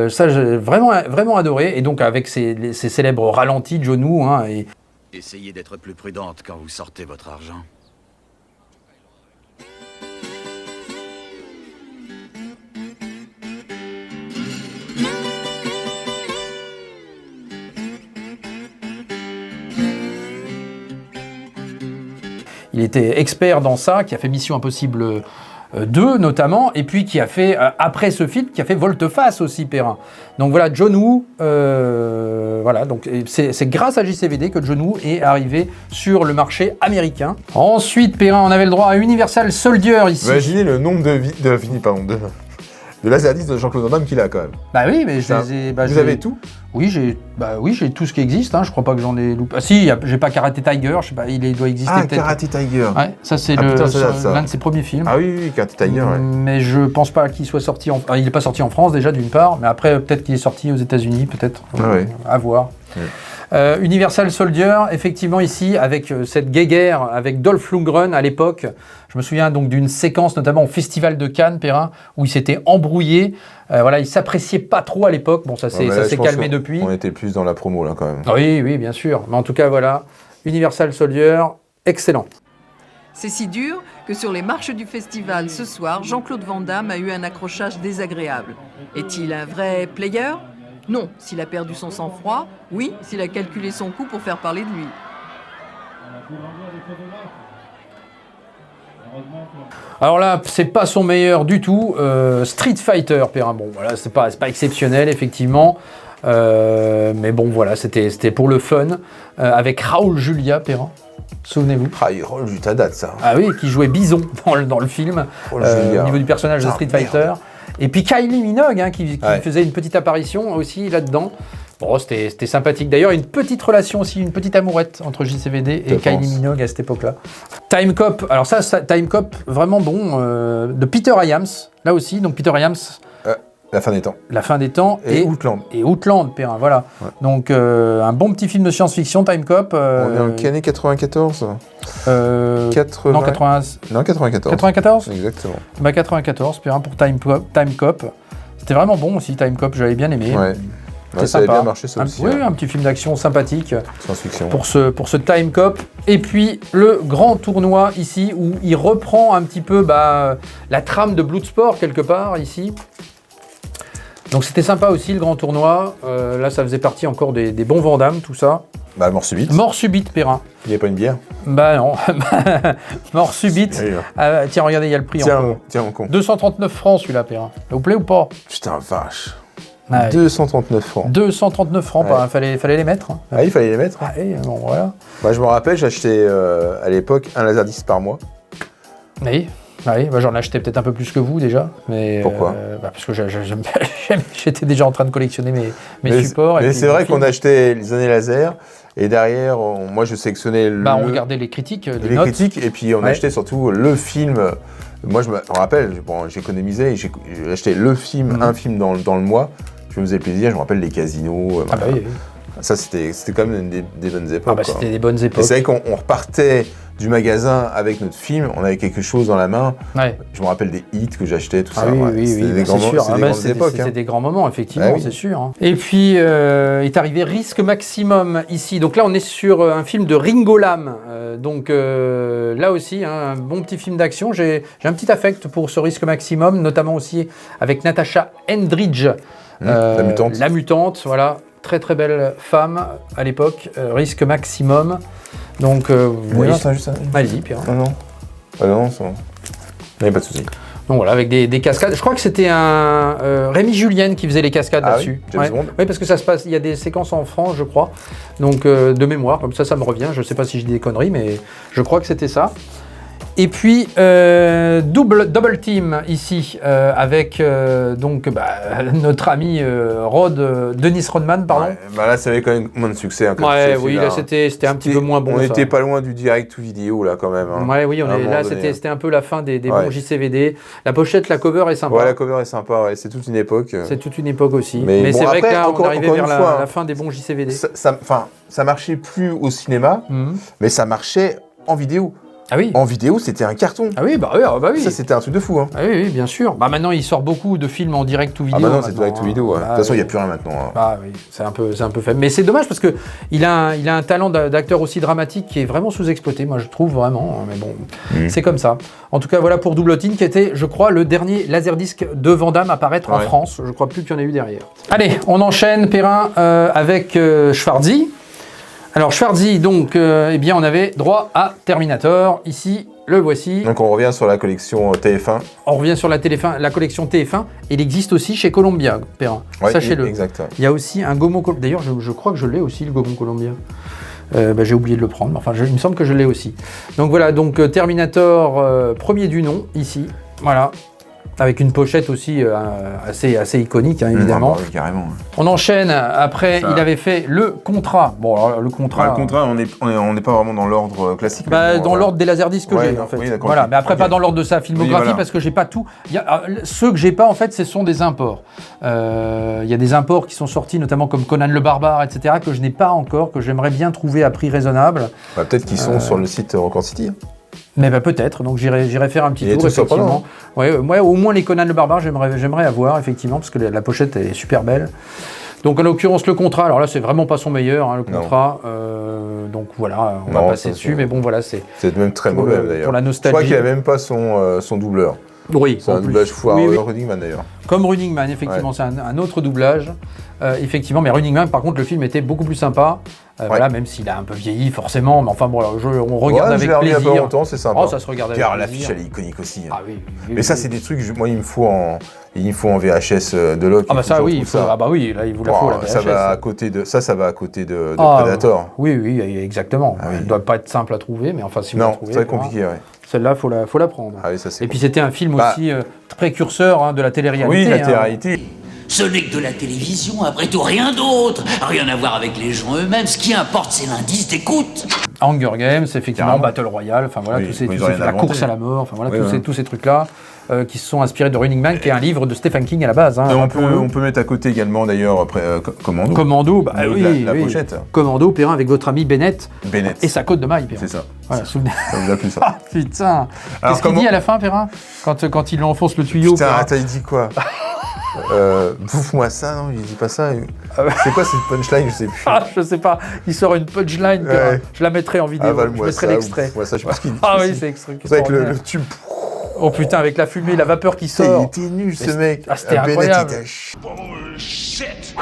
Speaker 1: Ça, j'ai vraiment adoré. Et donc, avec ces célèbres ralentis de John Woo.
Speaker 3: Essayez d'être plus prudente quand vous sortez votre argent.
Speaker 1: Il était expert dans ça, qui a fait Mission Impossible 2 notamment, et puis qui a fait, après ce film, qui a fait Volte-Face aussi, Perrin. Donc voilà, John Woo, voilà, donc c'est grâce à JCVD que John Woo est arrivé sur le marché américain. Ensuite, Perrin, on avait le droit à Universal Soldier ici.
Speaker 2: Imaginez le nombre de laserdiscs de Jean-Claude Van Damme qu'il a quand même.
Speaker 1: Bah oui, mais
Speaker 2: vous avez tout?
Speaker 1: Oui, j'ai tout ce qui existe. Je crois pas que j'en ai loupé. Ah si, j'ai pas Karate Tiger. Je sais pas, il doit exister peut-être.
Speaker 2: Karate Tiger.
Speaker 1: Ouais, ça c'est l'un de ses premiers films.
Speaker 2: Ah oui, Karate Tiger. Ouais.
Speaker 1: Mais je pense pas qu'il soit sorti. Il est pas sorti en France déjà d'une part, mais après peut-être qu'il est sorti aux États-Unis, peut-être. À voir. Ouais. Universal Soldier, effectivement ici avec cette guéguerre avec Dolph Lundgren à l'époque. Je me souviens donc d'une séquence notamment au Festival de Cannes, Perrin, où il s'était embrouillé. Voilà, il s'appréciait pas trop à l'époque. Bon, ça s'est calmé depuis.
Speaker 2: On était plus dans la promo là quand même.
Speaker 1: Oui, bien sûr. Mais en tout cas, voilà, Universal Soldier, excellent.
Speaker 6: C'est si dur que sur les marches du festival ce soir, Jean-Claude Van Damme a eu un accrochage désagréable. Est-il un vrai player ? Non, s'il a perdu son sang-froid. Oui, s'il a calculé son coup pour faire parler de lui.
Speaker 1: Alors là, c'est pas son meilleur du tout. Street Fighter, Perrin. Bon, voilà, c'est pas exceptionnel, effectivement. Mais bon, voilà, c'était pour le fun. Avec Raoul Julia, Perrin. Souvenez-vous.
Speaker 2: Raoul Julia, date ça.
Speaker 1: Ah oui, qui jouait Bison dans le film. Au niveau du personnage de Street Fighter. Et puis Kylie Minogue, qui faisait une petite apparition aussi là-dedans. Bon, c'était sympathique. D'ailleurs, une petite relation aussi, une petite amourette entre JCVD et Kylie Minogue à cette époque-là. Time Cop, alors ça Time Cop, vraiment bon, de Peter Hyams, là aussi. Donc Peter Hyams.
Speaker 2: La fin des temps.
Speaker 1: La fin des temps.
Speaker 2: Et Outland.
Speaker 1: Et Outland, Perrin, voilà. Ouais. Donc, un bon petit film de science-fiction, Time Cop.
Speaker 2: On est en quelle année 94
Speaker 1: Non, 80...
Speaker 2: Non, 94.
Speaker 1: 94
Speaker 2: Exactement.
Speaker 1: 94, Perrin, pour Time Cop. C'était vraiment bon aussi, Time Cop, j'avais bien aimé.
Speaker 2: Ouais.
Speaker 1: C'était
Speaker 2: ça
Speaker 1: sympa.
Speaker 2: avait bien marché ça aussi.
Speaker 1: Oui, un petit film d'action sympathique.
Speaker 2: Science-fiction.
Speaker 1: Pour ce Time Cop. Et puis le grand tournoi ici où il reprend un petit peu la trame de Bloodsport quelque part ici. Donc c'était sympa aussi le grand tournoi. Là ça faisait partie encore des bons Van Damme, tout ça.
Speaker 2: Mort subite.
Speaker 1: Mort subite, Perrin.
Speaker 2: Il n'y a pas une bière?
Speaker 1: Bah non. Mort subite. Tiens, regardez, il y a le prix.
Speaker 2: Tiens, mon con. 239
Speaker 1: francs celui-là, Perrin. Ça vous plaît ou pas?
Speaker 2: Putain, vache.
Speaker 1: Ouais.
Speaker 2: 239 francs.
Speaker 1: 239 francs,
Speaker 2: ouais.
Speaker 1: Fallait les mettre.
Speaker 2: Ah, il fallait les mettre.
Speaker 1: Ah, et bon, voilà.
Speaker 2: Je me rappelle, j'achetais à l'époque un laserdisc par mois.
Speaker 1: Oui. J'en achetais peut-être un peu plus que vous déjà. Mais,
Speaker 2: pourquoi
Speaker 1: parce que j'étais déjà en train de collectionner mes supports.
Speaker 2: Mais c'est vrai qu'on achetait les années laser et derrière, moi je sélectionnais
Speaker 1: on regardait les critiques,
Speaker 2: les notes. Critiques et puis on achetait surtout le film. Moi je me rappelle, j'économisais et j'ai acheté le film, un film dans le mois. Je me faisais plaisir, je me rappelle les casinos.
Speaker 1: Ah oui.
Speaker 2: Ça c'était quand même des bonnes époques.
Speaker 1: C'était des bonnes époques.
Speaker 2: Et c'est vrai qu'on repartait du magasin avec notre film, on avait quelque chose dans la main. Ouais. Je me rappelle des hits que j'achetais, tout ça.
Speaker 1: Oui, c'était des grands moments, effectivement, c'est sûr. Et puis est arrivé Risque Maximum ici. Donc là, on est sur un film de Ringo Lam. Donc là aussi, un bon petit film d'action. J'ai un petit affect pour ce Risque Maximum, notamment aussi avec Natasha Hendridge, la mutante, voilà. Très très belle femme à l'époque, Risque Maximum. Donc,
Speaker 2: oui, juste...
Speaker 1: allez-y, Pierre.
Speaker 2: Non, ça... Il n'y a pas de souci.
Speaker 1: Donc voilà, avec des cascades. Je crois que c'était un Rémi Julienne qui faisait les cascades là-dessus.
Speaker 2: Oui, James Bond.
Speaker 1: Oui, parce que ça se passe, il y a des séquences en France, je crois. Donc de mémoire, comme ça me revient. Je ne sais pas si je dis des conneries, mais je crois que c'était ça. Et puis double team ici avec donc notre ami Dennis Rodman, pardon.
Speaker 2: Ouais, là, ça avait quand même moins de succès. Hein,
Speaker 1: Oui, là c'était un petit peu moins bon.
Speaker 2: On n'était pas loin du direct ou vidéo là quand même. Hein,
Speaker 1: là c'était un peu la fin des bons JCVD. La pochette, la cover est sympa.
Speaker 2: Ouais, la cover est sympa. Ouais, c'est toute une époque.
Speaker 1: C'est toute une époque aussi.
Speaker 2: Mais
Speaker 1: c'est vrai
Speaker 2: après,
Speaker 1: que là on est arrivé vers la
Speaker 2: hein,
Speaker 1: fin des bons JCVD.
Speaker 2: Ça marchait plus au cinéma, mais ça marchait en vidéo.
Speaker 1: Ah oui.
Speaker 2: En vidéo, c'était un carton.
Speaker 1: Ah oui, bah oui.
Speaker 2: Ça, c'était un truc de fou. Hein.
Speaker 1: Ah oui, bien sûr. Bah maintenant, il sort beaucoup de films en direct ou vidéo.
Speaker 2: Ah maintenant, c'est direct ou vidéo. Ouais. De toute façon, il n'y a plus rien maintenant. Hein.
Speaker 1: Ah oui, c'est un peu faible. Mais c'est dommage parce que il a un talent d'acteur aussi dramatique qui est vraiment sous-exploité. Moi, je trouve vraiment. Mais bon, c'est comme ça. En tout cas, voilà pour Double Team qui était, je crois, le dernier laserdisc de Van Damme à apparaître en France. Je crois plus qu'il y en a eu derrière. Allez, on enchaîne, Perrin, avec Schwarzy. Alors Schwarzy, donc, eh bien, on avait droit à Terminator. Ici, le voici.
Speaker 2: Donc on revient sur la collection TF1.
Speaker 1: On revient sur la collection TF1. Il existe aussi chez Columbia, Perrin.
Speaker 2: Ouais,
Speaker 1: sachez-le.
Speaker 2: Exact.
Speaker 1: Il y a aussi un Gaumont Columbia. D'ailleurs, je crois que je l'ai aussi, le Gaumont Columbia. J'ai oublié de le prendre. Enfin, il me semble que je l'ai aussi. Donc voilà, donc Terminator, premier du nom, ici. Voilà. Avec une pochette aussi assez iconique, hein, évidemment.
Speaker 2: Oui, carrément.
Speaker 1: On enchaîne. Après, il avait fait le contrat. Bon, alors, le contrat.
Speaker 2: Le contrat, on n'est pas vraiment dans l'ordre classique.
Speaker 1: Dans l'ordre des laserdiscs que j'ai, en fait.
Speaker 2: Oui,
Speaker 1: voilà, mais après, pas dans l'ordre de sa filmographie, parce que j'ai pas tout. Ceux que j'ai pas, en fait, ce sont des imports. Il y a des imports qui sont sortis, notamment comme Conan le Barbare, etc., que je n'ai pas encore, que j'aimerais bien trouver à prix raisonnable.
Speaker 2: Peut-être qu'ils sont sur le site Record City.
Speaker 1: Mais peut-être, donc j'irai faire un petit tour, effectivement. Ouais, au moins les Conan le Barbare, j'aimerais avoir, effectivement, parce que la pochette est super belle. Donc en l'occurrence le contrat, alors là c'est vraiment pas son meilleur, hein, le contrat, donc voilà, on va passer dessus, mais bon voilà, c'est
Speaker 2: même très mauvais d'ailleurs.
Speaker 1: Pour la nostalgie.
Speaker 2: Je crois qu'il n'a même pas son doubleur.
Speaker 1: Oui,
Speaker 2: c'est un doublage foireux, Running Man d'ailleurs.
Speaker 1: Comme Running Man, effectivement, c'est un autre doublage. Effectivement, mais Running Man, par contre, le film était beaucoup plus sympa. Voilà, même s'il a un peu vieilli, forcément. Mais enfin, bon, on regarde avec plaisir.
Speaker 2: Il y a pas longtemps, c'est sympa.
Speaker 1: Oh, ça se regarde avec plaisir.
Speaker 2: L'affiche, elle est iconique aussi. Hein.
Speaker 1: Ah oui.
Speaker 2: Mais ça, c'est des trucs, moi, il me faut en VHS de Locke.
Speaker 1: Ah bah ça, oui, là, il vous la faut, la VHS.
Speaker 2: Ça va à côté de Predator.
Speaker 1: Oui, exactement. Elle ne doit pas être simple à trouver, mais enfin, si vous la trouvez...
Speaker 2: Non, c'est très compliqué, ouais.
Speaker 1: Celle-là, faut la prendre.
Speaker 2: Ah oui, ça, c'est
Speaker 1: puis c'était un film aussi précurseur de la télé-réalité.
Speaker 2: Oui, la télé-réalité.
Speaker 7: Ce n'est que de la télévision, après tout, rien d'autre. Rien à voir avec les gens eux-mêmes. Ce qui importe, c'est l'indice d'écoute.
Speaker 1: Hunger Games, effectivement, Battle Royale, enfin voilà, la course à la mort, enfin voilà, tous ces trucs-là qui se sont inspirés de Running Man, qui est un livre de Stephen King à la base. Hein,
Speaker 2: on peut mettre à côté également d'ailleurs Commando.
Speaker 1: Commando,
Speaker 2: la pochette.
Speaker 1: Commando, Perrin avec votre ami Bennett. et sa côte de maille, Perrin.
Speaker 2: C'est ça.
Speaker 1: Voilà, souvenez.
Speaker 2: Ça vous a plu ça.
Speaker 1: Ah putain. Qu'est-ce qu'il dit à la fin, Perrin, quand il lui enfonce le tuyau?
Speaker 2: Putain, attends, il dit quoi? Bouffe-moi ça, non, il dit pas ça. C'est quoi cette punchline? Je sais plus.
Speaker 1: Je sais pas. Il sort une punchline. Je la mettrai en vidéo. Je mettrai l'extrait.
Speaker 2: Ça, je sais pas ce qu'il dit.
Speaker 1: Ah oui, c'est extrait.
Speaker 2: C'est avec le tube.
Speaker 1: Oh putain, avec la fumée, la vapeur qui sort.
Speaker 2: Il était nul ce mec.
Speaker 1: C'était incroyable.
Speaker 3: Bullshit.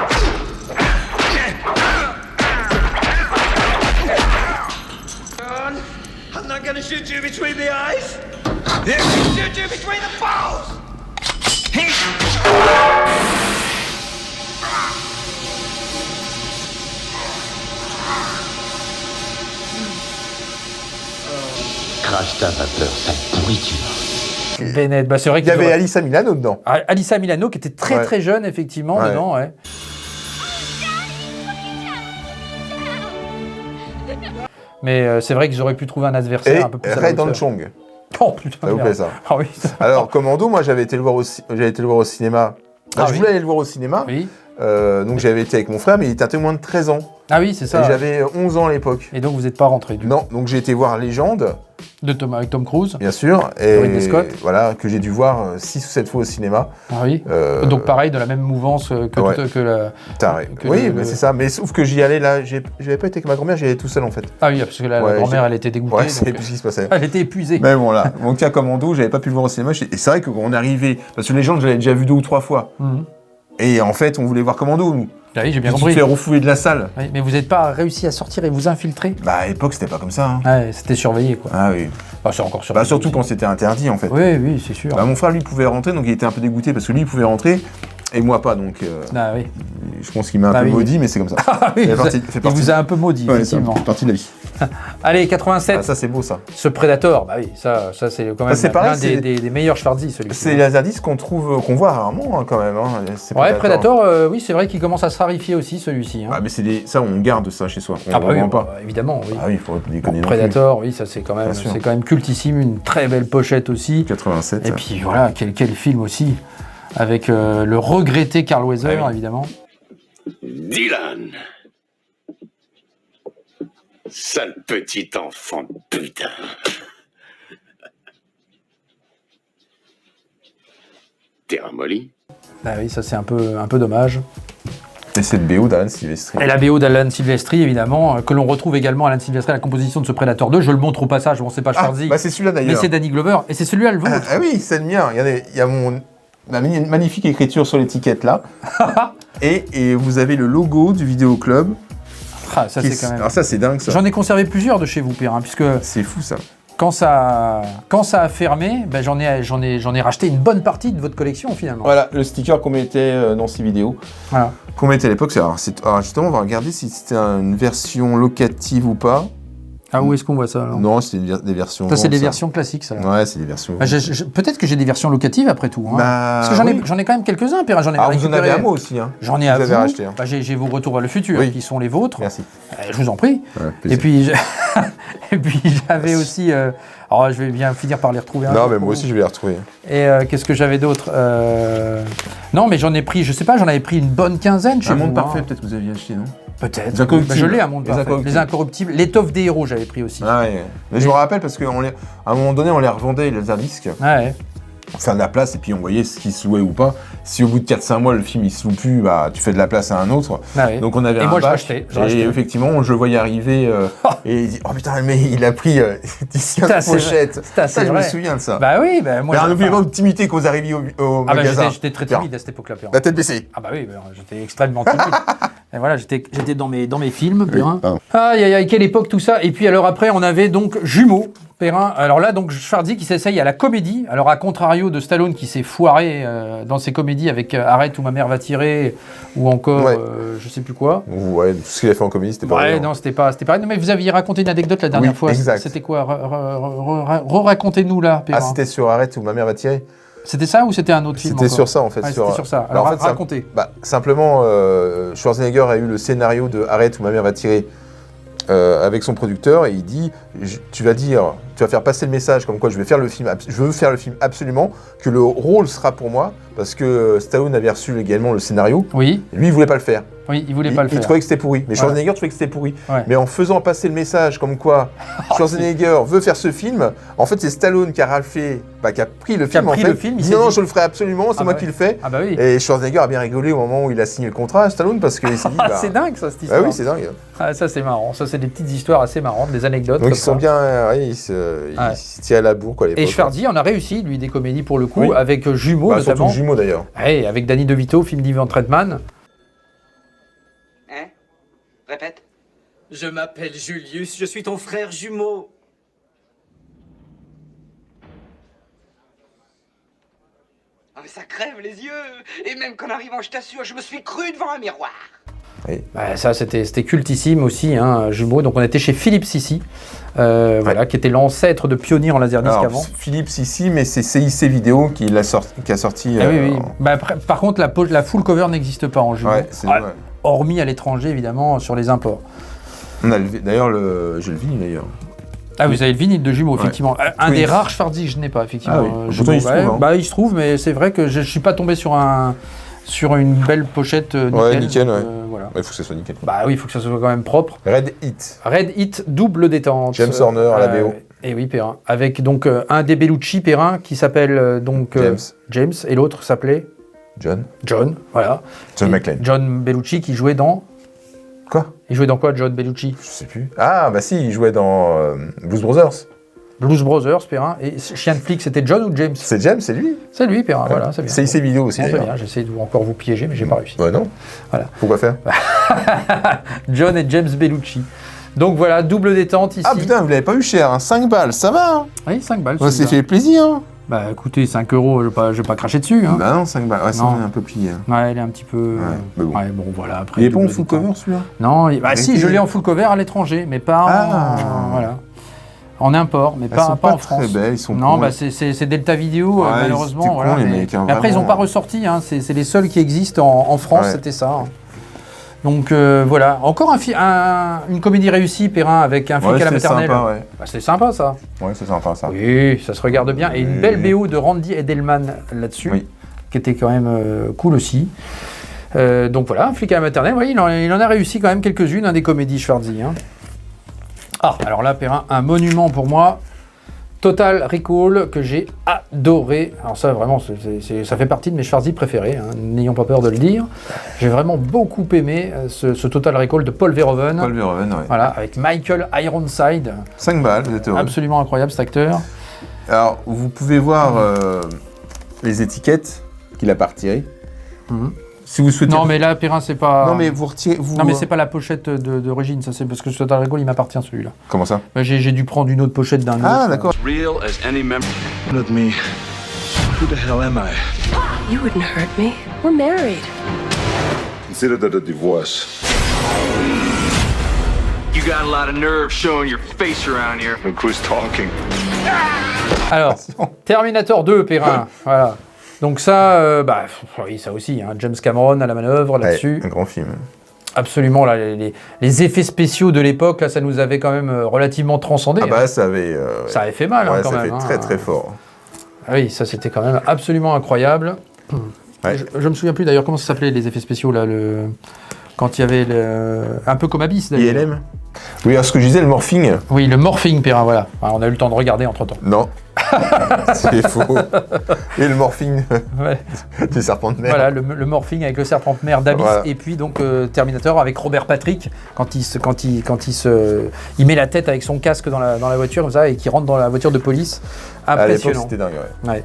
Speaker 3: I'm not gonna shoot you between the eyes. I'm gonna shoot you between the balls.
Speaker 7: Crache ta vapeur, sale pourriture.
Speaker 1: Bennett, c'est vrai
Speaker 2: qu'il y avait Alyssa Milano dedans.
Speaker 1: Alyssa Milano qui était très jeune, effectivement, dedans, ouais. Mais c'est vrai qu'ils auraient pu trouver un adversaire un peu plus.
Speaker 2: Ray Dan Chong.
Speaker 1: Oh putain.
Speaker 2: Ça vous plaît ça?
Speaker 1: Ah oui.
Speaker 2: Alors Commando, moi j'avais été le voir au cinéma. Je voulais aller le voir au cinéma.
Speaker 1: Oui.
Speaker 2: Donc j'avais été avec mon frère, mais il était un peu moins de 13 ans.
Speaker 1: Ah oui, c'est ça.
Speaker 2: Et j'avais 11 ans à l'époque.
Speaker 1: Et donc vous n'êtes pas rentré du coup?
Speaker 2: Non, donc j'ai été voir Légende.
Speaker 1: Avec Tom Cruise.
Speaker 2: Bien sûr.
Speaker 1: Ridley Scott.
Speaker 2: Voilà, que j'ai dû voir 6 ou 7 fois au cinéma.
Speaker 1: Ah oui. Donc pareil, de la même mouvance que la...
Speaker 2: Oui, mais c'est ça. Mais sauf que j'y allais là, j'avais pas été avec ma grand-mère, j'y allais tout seul en fait.
Speaker 1: Ah oui, parce que la grand-mère, elle était dégoûtée.
Speaker 2: Ouais, c'est plus ce qui se passait.
Speaker 1: Elle était épuisée.
Speaker 2: Mais bon là, donc tiens, Commando, j'avais pas pu le voir au cinéma. Et c'est vrai qu'on est arrivé, parce que Légende, je l'avais déjà vu 2 ou 3 fois. Et en fait, on voulait voir Commando, nous.
Speaker 1: Ah oui, j'ai bien
Speaker 2: Tu te
Speaker 1: compris.
Speaker 2: fais refouler de la salle.
Speaker 1: Oui, mais vous n'êtes pas réussi à sortir et vous infiltrer?
Speaker 2: Bah, à l'époque, c'était pas comme ça. Hein.
Speaker 1: Ouais, c'était surveillé, quoi.
Speaker 2: Ah oui.
Speaker 1: Bah, c'est encore surveillé.
Speaker 2: Bah, surtout quand c'était interdit, en fait.
Speaker 1: Oui, oui, c'est sûr.
Speaker 2: Bah, mon frère, lui, pouvait rentrer, donc il était un peu dégoûté parce que lui, il pouvait rentrer et moi pas. Donc,
Speaker 1: Ah oui.
Speaker 2: je pense qu'il m'a un
Speaker 1: Bah
Speaker 2: peu
Speaker 1: oui.
Speaker 2: maudit, mais c'est comme ça.
Speaker 1: Ah oui, il vous a un peu maudit,
Speaker 2: Ouais, ça
Speaker 1: effectivement.
Speaker 2: fait partie de la vie.
Speaker 1: Allez, 87.
Speaker 2: Ah, ça, c'est beau, ça.
Speaker 1: Ce Predator, bah oui, ça c'est quand même
Speaker 2: c'est pareil,
Speaker 1: l'un
Speaker 2: c'est-
Speaker 1: des meilleurs Schwarzy, celui-ci.
Speaker 2: C'est les laserdiscs qu'on voit rarement, hein, quand même. Hein. C'est
Speaker 1: Ouais, Predator, oui, c'est vrai qu'il commence à se rarifier aussi, celui-ci. Hein.
Speaker 2: Ah, mais ça, on garde ça chez soi. On
Speaker 1: Ah bah oui,
Speaker 2: revend
Speaker 1: bah,
Speaker 2: pas.
Speaker 1: évidemment, oui.
Speaker 2: Ah oui, il faut déconner non
Speaker 1: Predator, oui, ça c'est quand
Speaker 2: Bien sûr.
Speaker 1: même cultissime, une très belle pochette aussi.
Speaker 2: plus. 87.
Speaker 1: Et puis voilà, quel film aussi, avec le regretté Carl Weathers,
Speaker 2: Ah oui.
Speaker 1: évidemment.
Speaker 8: Dylan. Sale petit enfant de putain. T'es ramolli?
Speaker 1: Bah oui, ça c'est un peu dommage.
Speaker 2: Et c'est le BO d'Alan Silvestri.
Speaker 1: Et la BO d'Alan Silvestri, évidemment, que l'on retrouve également Alan Silvestri à la composition de ce Predator 2. Je le montre au passage, bon, c'est pas
Speaker 2: Ah,
Speaker 1: Schwarzy,
Speaker 2: bah c'est celui-là
Speaker 1: mais
Speaker 2: d'ailleurs.
Speaker 1: c'est Danny Glover, et c'est celui-là le vôtre.
Speaker 2: Ah oui, c'est le mien. Regardez, il y a ma magnifique écriture sur l'étiquette là. et vous avez le logo du vidéoclub.
Speaker 1: Ah, ça c'est quand même...
Speaker 2: Alors ça, c'est dingue ça.
Speaker 1: J'en ai conservé plusieurs de chez vous, Pierre, hein, puisque
Speaker 2: C'est fou ça.
Speaker 1: quand ça a fermé, ben, j'en ai racheté une bonne partie de votre collection finalement.
Speaker 2: Voilà, le sticker qu'on mettait dans ces vidéos.
Speaker 1: Voilà.
Speaker 2: Qu'on mettait à l'époque, alors justement, on va regarder si c'était une version locative ou pas.
Speaker 1: Ah, où est-ce qu'on voit ça alors?
Speaker 2: Non, c'était des versions.
Speaker 1: Ça, c'est des
Speaker 2: ventes,
Speaker 1: versions classiques, ça.
Speaker 2: Ouais, c'est des versions.
Speaker 1: Bah, peut-être que j'ai des versions locatives après tout. Hein.
Speaker 2: Bah,
Speaker 1: Parce que
Speaker 2: oui.
Speaker 1: j'en ai quand même quelques-uns, Pierre. J'en ai
Speaker 2: Alors, vous en
Speaker 1: récupéré.
Speaker 2: avez à moi aussi. Hein.
Speaker 1: J'en ai à
Speaker 2: Vous
Speaker 1: vous.
Speaker 2: avez racheté, hein.
Speaker 1: Bah, j'ai vos retours vers le futur,
Speaker 2: Oui.
Speaker 1: qui sont les vôtres.
Speaker 2: Merci.
Speaker 1: Je vous en prie.
Speaker 2: Ouais,
Speaker 1: Et
Speaker 2: plaisir.
Speaker 1: puis, et puis j'avais aussi. Alors, je vais bien finir par les retrouver. un
Speaker 2: Non,
Speaker 1: jour
Speaker 2: mais
Speaker 1: pour
Speaker 2: moi
Speaker 1: vous.
Speaker 2: aussi, je vais les retrouver.
Speaker 1: Et qu'est-ce que j'avais d'autre Non, mais j'en ai pris, je sais pas, j'en avais pris une bonne quinzaine chez
Speaker 2: Un
Speaker 1: vous.
Speaker 2: monde parfait,
Speaker 1: hein.
Speaker 2: peut-être que vous aviez acheté, non?
Speaker 1: Peut-être.
Speaker 2: Les Incorruptibles.
Speaker 1: Bah, je l'ai, un monde
Speaker 2: Les
Speaker 1: parfait.
Speaker 2: Incorruptibles.
Speaker 1: Les Incorruptibles. L'étoffe des héros, j'avais pris aussi.
Speaker 2: Ah ouais. Mais je me rappelle parce qu'à un moment donné, on les revendait, les laserdiscs.
Speaker 1: Ouais.
Speaker 2: Faire de la place et puis on voyait ce qui se louait ou pas. Si au bout de 4-5 mois le film il se loue plus, bah tu fais de la place à un autre.
Speaker 1: Ah ouais.
Speaker 2: Donc on avait
Speaker 1: Et
Speaker 2: un
Speaker 1: moi, je
Speaker 2: bac,
Speaker 1: rachetais, je
Speaker 2: et
Speaker 1: rachetais.
Speaker 2: effectivement je le voyais arriver et il dit oh putain mais il a pris 10
Speaker 1: assez
Speaker 2: pochettes.
Speaker 1: vrai. C'est assez
Speaker 2: Ça je me
Speaker 1: vrai.
Speaker 2: souviens de ça.
Speaker 1: Bah oui, bah moi.
Speaker 2: Mais
Speaker 1: j'ai-
Speaker 2: n'oubliez pas votre timidité quand vous arriviez au
Speaker 1: Ah bah
Speaker 2: magasin.
Speaker 1: j'étais très timide à cette époque-là, Pierre.
Speaker 2: La tête baissée.
Speaker 1: Ah bah oui, bah, j'étais extrêmement timide. Et voilà, j'étais dans mes films, Perrin.
Speaker 2: pardon.
Speaker 1: Aïe aïe aïe, quelle époque tout ça. Et puis alors après, on avait donc Jumeaux, Perrin. Alors là, donc Schwarzy qui s'essaye à la comédie. Alors à contrario de Stallone qui s'est foiré dans ses comédies avec Arrête ou ma mère va tirer ou encore
Speaker 2: Ouais.
Speaker 1: je sais plus quoi.
Speaker 2: Ouais, tout ce qu'il a fait en comédie c'était pas
Speaker 1: Ouais,
Speaker 2: vrai.
Speaker 1: non, c'était pareil. Non, mais vous aviez raconté une anecdote la dernière
Speaker 2: Oui,
Speaker 1: fois.
Speaker 2: exact.
Speaker 1: C'était quoi? Racontez-nous là, Perrin.
Speaker 2: Ah c'était sur Arrête où ma mère va tirer.
Speaker 1: C'était ça ou c'était un autre film
Speaker 2: C'était
Speaker 1: encore
Speaker 2: sur ça en fait.
Speaker 1: Ouais, c'était sur ça.
Speaker 2: Bah,
Speaker 1: Alors
Speaker 2: en fait,
Speaker 1: racontez.
Speaker 2: Simplement, Schwarzenegger a eu le scénario de Arrête où ma mère va tirer avec son producteur et il dit tu vas faire passer le message comme quoi je veux faire le film absolument, que le rôle sera pour moi parce que Stallone avait reçu également le scénario
Speaker 1: Oui,
Speaker 2: et lui il voulait pas le faire.
Speaker 1: oui, il voulait pas le
Speaker 2: Il
Speaker 1: faire.
Speaker 2: trouvait que c'était pourri. Mais
Speaker 1: Voilà.
Speaker 2: Schwarzenegger trouvait que c'était pourri.
Speaker 1: Ouais.
Speaker 2: Mais en faisant passer le message comme quoi Schwarzenegger veut faire ce film, en fait c'est Stallone qui a raflé, qui a pris le film en
Speaker 1: pris
Speaker 2: fait.
Speaker 1: le film, il
Speaker 2: il dit
Speaker 1: s'est
Speaker 2: non,
Speaker 1: dit-
Speaker 2: je le ferai absolument, c'est
Speaker 1: Ah
Speaker 2: moi
Speaker 1: bah
Speaker 2: qui
Speaker 1: oui.
Speaker 2: le fais.
Speaker 1: Ah bah oui.
Speaker 2: Et Schwarzenegger a bien rigolé au moment où il a signé le contrat à Stallone parce qu'il s'est dit
Speaker 1: Ah, c'est dingue ça, cette
Speaker 2: bah
Speaker 1: histoire.
Speaker 2: oui, c'est dingue.
Speaker 1: Ah, ça c'est marrant, ça c'est des petites histoires assez marrantes, des anecdotes.
Speaker 2: Donc
Speaker 1: comme
Speaker 2: ils sont
Speaker 1: ça.
Speaker 2: bien, ils se tiraient à la bourre quoi, à l'époque.
Speaker 1: Et Schwarzy en a réussi, lui, des comédies pour le coup,
Speaker 2: Oui.
Speaker 1: avec Jumeaux
Speaker 2: Bah, surtout
Speaker 1: notamment.
Speaker 2: Jumeaux d'ailleurs.
Speaker 1: Ouais, avec Danny DeVito, film d'Ivan Treitman.
Speaker 9: Hein? Répète.
Speaker 3: Je m'appelle Julius, je suis ton frère jumeau.
Speaker 9: Ah mais ça crève les yeux. Et même qu'en arrivant, je t'assure, je me suis cru devant un miroir.
Speaker 1: Bah, ça c'était cultissime aussi, hein, Jumeaux. Donc on était chez Philippe Sissi, voilà, qui était l'ancêtre de Pionnier en laserdisc
Speaker 2: Alors,
Speaker 1: avant.
Speaker 2: Philippe Sissi, mais c'est CIC Vidéo qui a sorti.
Speaker 1: Ah oui, oui. Bah, par contre, la full cover n'existe pas en Jumeaux.
Speaker 2: Ouais, c'est
Speaker 1: Ah,
Speaker 2: ouais.
Speaker 1: hormis à l'étranger, évidemment, sur les imports.
Speaker 2: On a d'ailleurs j'ai le vinyle d'ailleurs.
Speaker 1: Ah, vous avez le vinyle de Jumeaux,
Speaker 2: Ouais.
Speaker 1: effectivement. Un
Speaker 2: Oui.
Speaker 1: des rares Schwarzy que je n'ai pas, effectivement.
Speaker 2: Ah oui.
Speaker 1: Jumeaux,
Speaker 2: Pourtant, il se trouve, hein.
Speaker 1: Bah, il se trouve, mais c'est vrai que je ne suis pas tombé sur une belle pochette nickel.
Speaker 2: Ouais, nickel, ouais.
Speaker 1: Voilà.
Speaker 2: Il faut que ça soit nickel.
Speaker 1: Bah oui, il faut que ça soit quand même propre.
Speaker 2: Red Hit.
Speaker 1: Red Hit, double détente.
Speaker 2: James Horner à la BO.
Speaker 1: Et oui, Perrin. Avec donc un des Bellucci, Perrin, qui s'appelle James, et l'autre s'appelait John, voilà.
Speaker 2: John
Speaker 1: Et
Speaker 2: McClane.
Speaker 1: John Bellucci qui jouait dans...
Speaker 2: Quoi?
Speaker 1: Il jouait dans quoi, John Bellucci?
Speaker 2: Je sais plus. Ah, bah si, il jouait dans Blues Brothers.
Speaker 1: Blues Brothers, Perrin. Et Chien de flic, c'était John ou James?
Speaker 2: C'est James, c'est lui.
Speaker 1: C'est lui, Perrin, voilà, c'est bien.
Speaker 2: C'est ses vidéos aussi.
Speaker 1: C'est bien, j'essaie de encore vous piéger, mais j'ai pas réussi.
Speaker 2: Ouais, non.
Speaker 1: Voilà.
Speaker 2: Pourquoi faire?
Speaker 1: John et James Bellucci. Donc voilà, double détente ici.
Speaker 2: Ah putain, vous l'avez pas eu cher, hein. 5 balles, ça va hein.
Speaker 1: Oui, 5 balles.
Speaker 2: Ça s'est fait plaisir. Hein.
Speaker 1: Bah écoutez, 5 euros, je vais pas cracher dessus. Hein.
Speaker 2: Bah non, 5 balles, ouais, c'est un peu plié.
Speaker 1: Ouais, elle est un petit peu...
Speaker 2: mais bon.
Speaker 1: Ouais, bon, voilà, après...
Speaker 2: Il est pas en full cover celui-là?
Speaker 1: Non, si, je l'ai en full cover à l'étranger, mais pas en... Voilà. En import, mais pas en France.
Speaker 2: Très belles, ils sont
Speaker 1: non,
Speaker 2: cons,
Speaker 1: bah c'est Delta Vidéo, malheureusement. Voilà,
Speaker 2: les mecs, hein,
Speaker 1: mais après, ils
Speaker 2: vraiment,
Speaker 1: n'ont pas ressorti, hein, c'est les seuls qui existent en France, c'était ça. Hein. Donc voilà, encore une comédie réussie, Perrin, avec un flic à la maternelle.
Speaker 2: Sympa, ouais.
Speaker 1: Bah, c'est sympa ça.
Speaker 2: Ouais, c'est sympa ça.
Speaker 1: Oui, ça se regarde bien. Et une belle BO de Randy Edelman là-dessus, qui était quand même cool aussi. Donc voilà, un flic à la maternelle, il en a réussi quand même quelques-unes, des comédies Schwarzy. Hein. Ah, alors là, Perrin, un monument pour moi. Total Recall, que j'ai adoré. Alors ça, vraiment, ça fait partie de mes Schwarzy préférés, hein, n'ayons pas peur de le dire. J'ai vraiment beaucoup aimé ce Total Recall de Paul Verhoeven.
Speaker 2: Paul Verhoeven, oui.
Speaker 1: Voilà, avec Michael Ironside.
Speaker 2: 5 balles, vous êtes heureux.
Speaker 1: Absolument incroyable, cet acteur.
Speaker 2: Alors, vous pouvez voir les étiquettes qu'il a pas retirées. Si vous souhaitez...
Speaker 1: Non, mais là, Perrin, c'est pas...
Speaker 2: Non, mais vous retirez...
Speaker 1: Non, mais c'est pas la pochette d'origine, ça, c'est parce que ce Total Recall, il m'appartient, celui-là.
Speaker 2: Comment ça?
Speaker 1: Bah, j'ai dû prendre une autre pochette d'un autre.
Speaker 2: Ah, d'accord.
Speaker 3: Real as any member of me. Who the hell am I?
Speaker 4: You wouldn't hurt me. We're married.
Speaker 3: Consider that a divorce. You got a lot of nerve showing your face around here. Look who's talking.
Speaker 1: Alors, Terminator 2, Perrin, voilà. Donc ça, oui, ça aussi, hein, James Cameron à la manœuvre là-dessus.
Speaker 2: Un grand film.
Speaker 1: Absolument, là, les effets spéciaux de l'époque, là, ça nous avait quand même relativement transcendé.
Speaker 2: Ah bah,
Speaker 1: hein.
Speaker 2: ça avait
Speaker 1: fait mal, hein, quand
Speaker 2: ça
Speaker 1: même.
Speaker 2: fait très très fort.
Speaker 1: Ah oui, ça c'était quand même absolument incroyable.
Speaker 2: Ouais.
Speaker 1: Je me souviens plus d'ailleurs comment ça s'appelait les effets spéciaux là, quand il y avait un peu comme Abyss d'ailleurs.
Speaker 2: ILM. Oui, alors ce que je disais, le morphing.
Speaker 1: Oui, le morphing, Perrin, voilà. Alors, on a eu le temps de regarder entre-temps.
Speaker 2: Non, c'est faux. Et le morphing du serpent de mer.
Speaker 1: Voilà, le morphing avec le serpent de mer d'Abyss, et puis donc Terminator avec Robert Patrick, quand il met la tête avec son casque dans la voiture, comme ça, et qui rentre dans la voiture de police. Impressionnant.
Speaker 2: À l'époque, c'était dingue,
Speaker 1: ouais.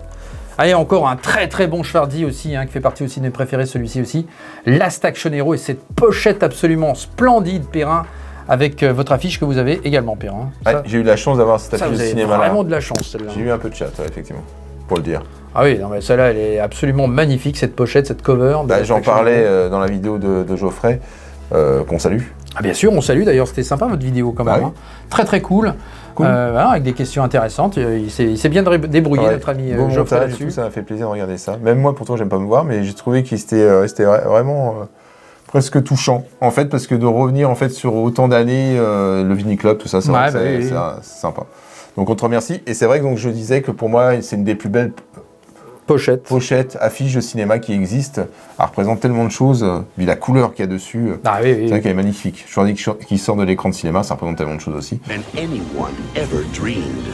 Speaker 1: Allez, encore un très très bon Schwarzy aussi, hein, qui fait partie aussi de mes préférés, celui-ci aussi. Last Action Hero et cette pochette absolument splendide, Perrin, avec votre affiche que vous avez également, Perrin.
Speaker 2: Ouais, j'ai eu la chance d'avoir cette affiche
Speaker 1: de
Speaker 2: cinéma
Speaker 1: là. Vraiment de la chance, celle-là.
Speaker 2: J'ai eu un peu de chat, effectivement, pour le dire.
Speaker 1: Ah oui, non, mais celle-là, elle est absolument magnifique, cette pochette, cette cover.
Speaker 2: J'en parlais dans la vidéo de Geoffrey, qu'on salue.
Speaker 1: Ah bien sûr, on salue d'ailleurs, c'était sympa votre vidéo quand même.
Speaker 2: Oui.
Speaker 1: Hein. Très très cool. Voilà, avec des questions intéressantes. Il s'est bien débrouillé, notre ami Geoffrey là-dessus.
Speaker 2: Ça m'a fait plaisir de regarder ça. Même moi, pourtant, j'aime pas me voir, mais j'ai trouvé qu'il c'était vraiment presque touchant, en fait, parce que de revenir en fait sur autant d'années, le Vini Club, tout ça, c'est sympa. Donc on te remercie. Et c'est vrai que donc, je disais que pour moi, c'est une des plus belles pochettes, affiches de cinéma qui existent. Elle représente tellement de choses, vu la couleur qu'il y a dessus. C'est vrai qu'elle est magnifique. Je dis qu'il sort de l'écran de cinéma, ça représente tellement de choses aussi.
Speaker 5: And anyone ever dreamed.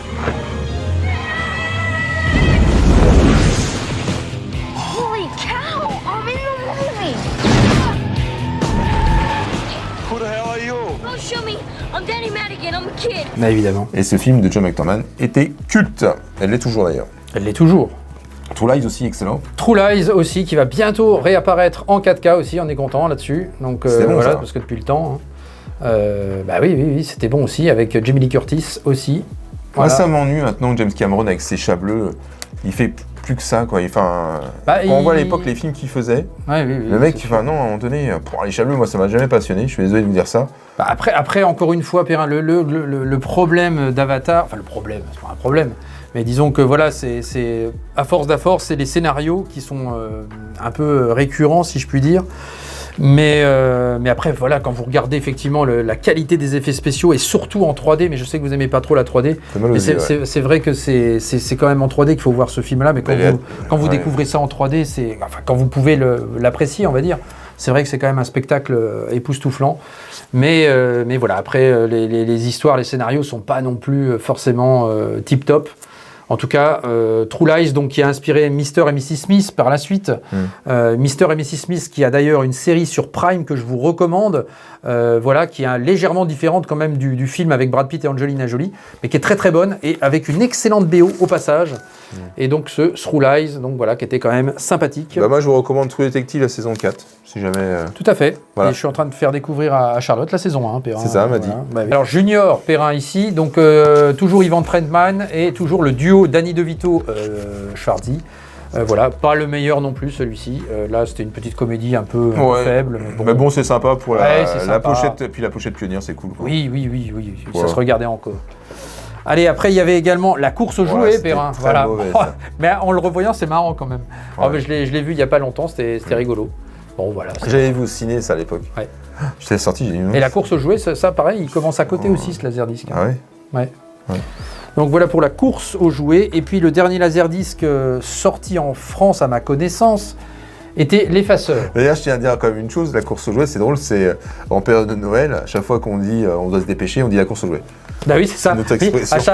Speaker 10: Holy cow! I'm in the movie!
Speaker 3: Who the hell are you?
Speaker 10: Don't shoot me! I'm Danny Madigan, I'm a kid!
Speaker 1: Bah, évidemment.
Speaker 2: Et ce film de John McTiernan était culte. Elle l'est toujours d'ailleurs.
Speaker 1: Elle l'est toujours.
Speaker 2: True Lies aussi, excellent.
Speaker 1: True Lies aussi, qui va bientôt réapparaître en 4K aussi, on est content là-dessus. Donc
Speaker 2: bon,
Speaker 1: voilà,
Speaker 2: ça.
Speaker 1: parce que depuis le temps. Hein. Bah oui, c'était bon aussi, avec Jamie Lee Curtis aussi.
Speaker 2: Voilà.
Speaker 1: Voilà.
Speaker 2: Moi, ça m'ennuie maintenant, James Cameron avec ses chats bleus. Il fait plus que ça, quoi. Quand on voit à l'époque les films qu'il faisait, le mec, non, à un moment donné, pour les chats bleus, moi, ça m'a jamais passionné. Je suis désolé de vous dire ça.
Speaker 1: Bah après, encore une fois, Perrin, le problème d'Avatar, enfin le problème, c'est pas un problème, mais disons que voilà, c'est à force c'est les scénarios qui sont un peu récurrents, si je puis dire. Mais après, voilà, quand vous regardez effectivement la qualité des effets spéciaux, et surtout en 3D, mais je sais que vous aimez pas trop la 3D, mais c'est vrai que c'est quand même en 3D qu'il faut voir ce film-là, mais quand vous découvrez ça en 3D, quand vous pouvez l'apprécier, on va dire, c'est vrai que c'est quand même un spectacle époustouflant. Mais voilà, après, les histoires, les scénarios sont pas non plus forcément tip-top. En tout cas, True Lies, donc, qui a inspiré Mr. et Mrs. Smith par la suite. Mr. et Mrs. Smith, qui a d'ailleurs une série sur Prime que je vous recommande, voilà, qui est légèrement différente quand même du film avec Brad Pitt et Angelina Jolie, mais qui est très très bonne et avec une excellente BO au passage. Et donc ce True Lies, donc voilà, qui était quand même sympathique.
Speaker 2: Bah moi je vous recommande True Detective la saison 4, si jamais...
Speaker 1: Tout à fait.
Speaker 2: Voilà.
Speaker 1: Et je suis en train de faire découvrir à Charlotte la saison 1, Perrin.
Speaker 2: C'est ça, elle m'a dit.
Speaker 1: Bah, alors Junior, Perrin ici, donc toujours Ivan Trentman et toujours le duo Danny DeVito, Schwarzy. Voilà, pas le meilleur non plus celui-ci. Là c'était une petite comédie un peu faible.
Speaker 2: Mais bon c'est sympa pour la
Speaker 1: sympa.
Speaker 2: pochette, puis la pochette pionnière c'est cool. Quoi.
Speaker 1: Oui, ça se regardait encore. Allez, après, il y avait également la course aux jouets, Perrin. Voilà.
Speaker 2: Mauvais,
Speaker 1: mais en le revoyant, c'est marrant quand même.
Speaker 2: Ouais.
Speaker 1: Je l'ai vu il n'y a pas longtemps, c'était rigolo. Bon, voilà.
Speaker 2: J'avais vu au ciné, ça, à l'époque.
Speaker 1: Ouais.
Speaker 2: J'étais sorti, j'ai dit...
Speaker 1: Et la course aux jouets, ça pareil, il commence à côté aussi, ce Laserdisc.
Speaker 2: Ah ouais.
Speaker 1: Ouais. Donc voilà pour la course aux jouets. Et puis le dernier Laserdisc sorti en France, à ma connaissance, était l'effaceur.
Speaker 2: D'ailleurs, je tiens à dire quand même une chose, la course aux jouets, c'est drôle, c'est en période de Noël, à chaque fois qu'on dit on doit se dépêcher, on dit la course aux jouets.
Speaker 1: Bah oui, c'est ça.
Speaker 2: Notre expression.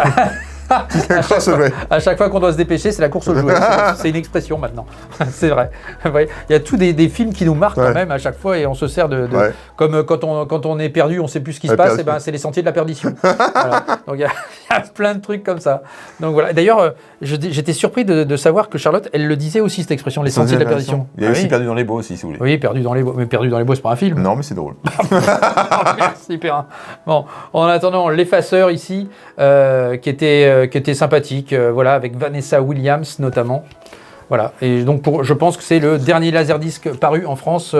Speaker 2: À chaque fois
Speaker 1: qu'on doit se dépêcher, c'est la course aux jouets. C'est une expression maintenant. C'est vrai. Il y a tous des films qui nous marquent quand même à chaque fois et on se sert de comme quand on est perdu, on ne sait plus ce qui se passe, et ben c'est les sentiers de la perdition. Voilà. Donc il y a plein de trucs comme ça. Donc voilà. D'ailleurs, j'étais surpris de savoir que Charlotte, elle le disait aussi cette expression, les sentiers de la perdition.
Speaker 2: Il y a aussi Perdu dans les bois aussi, si vous voulez.
Speaker 1: Oui, Perdu dans les bois. Mais Perdu dans les bois, c'est pas un film.
Speaker 2: Non, mais c'est drôle.
Speaker 1: Merci Perrin. Bon, en attendant, l'effaceur ici, qui était sympathique, voilà, avec Vanessa Williams notamment. Voilà, et donc je pense que c'est le dernier Laserdisc paru en France.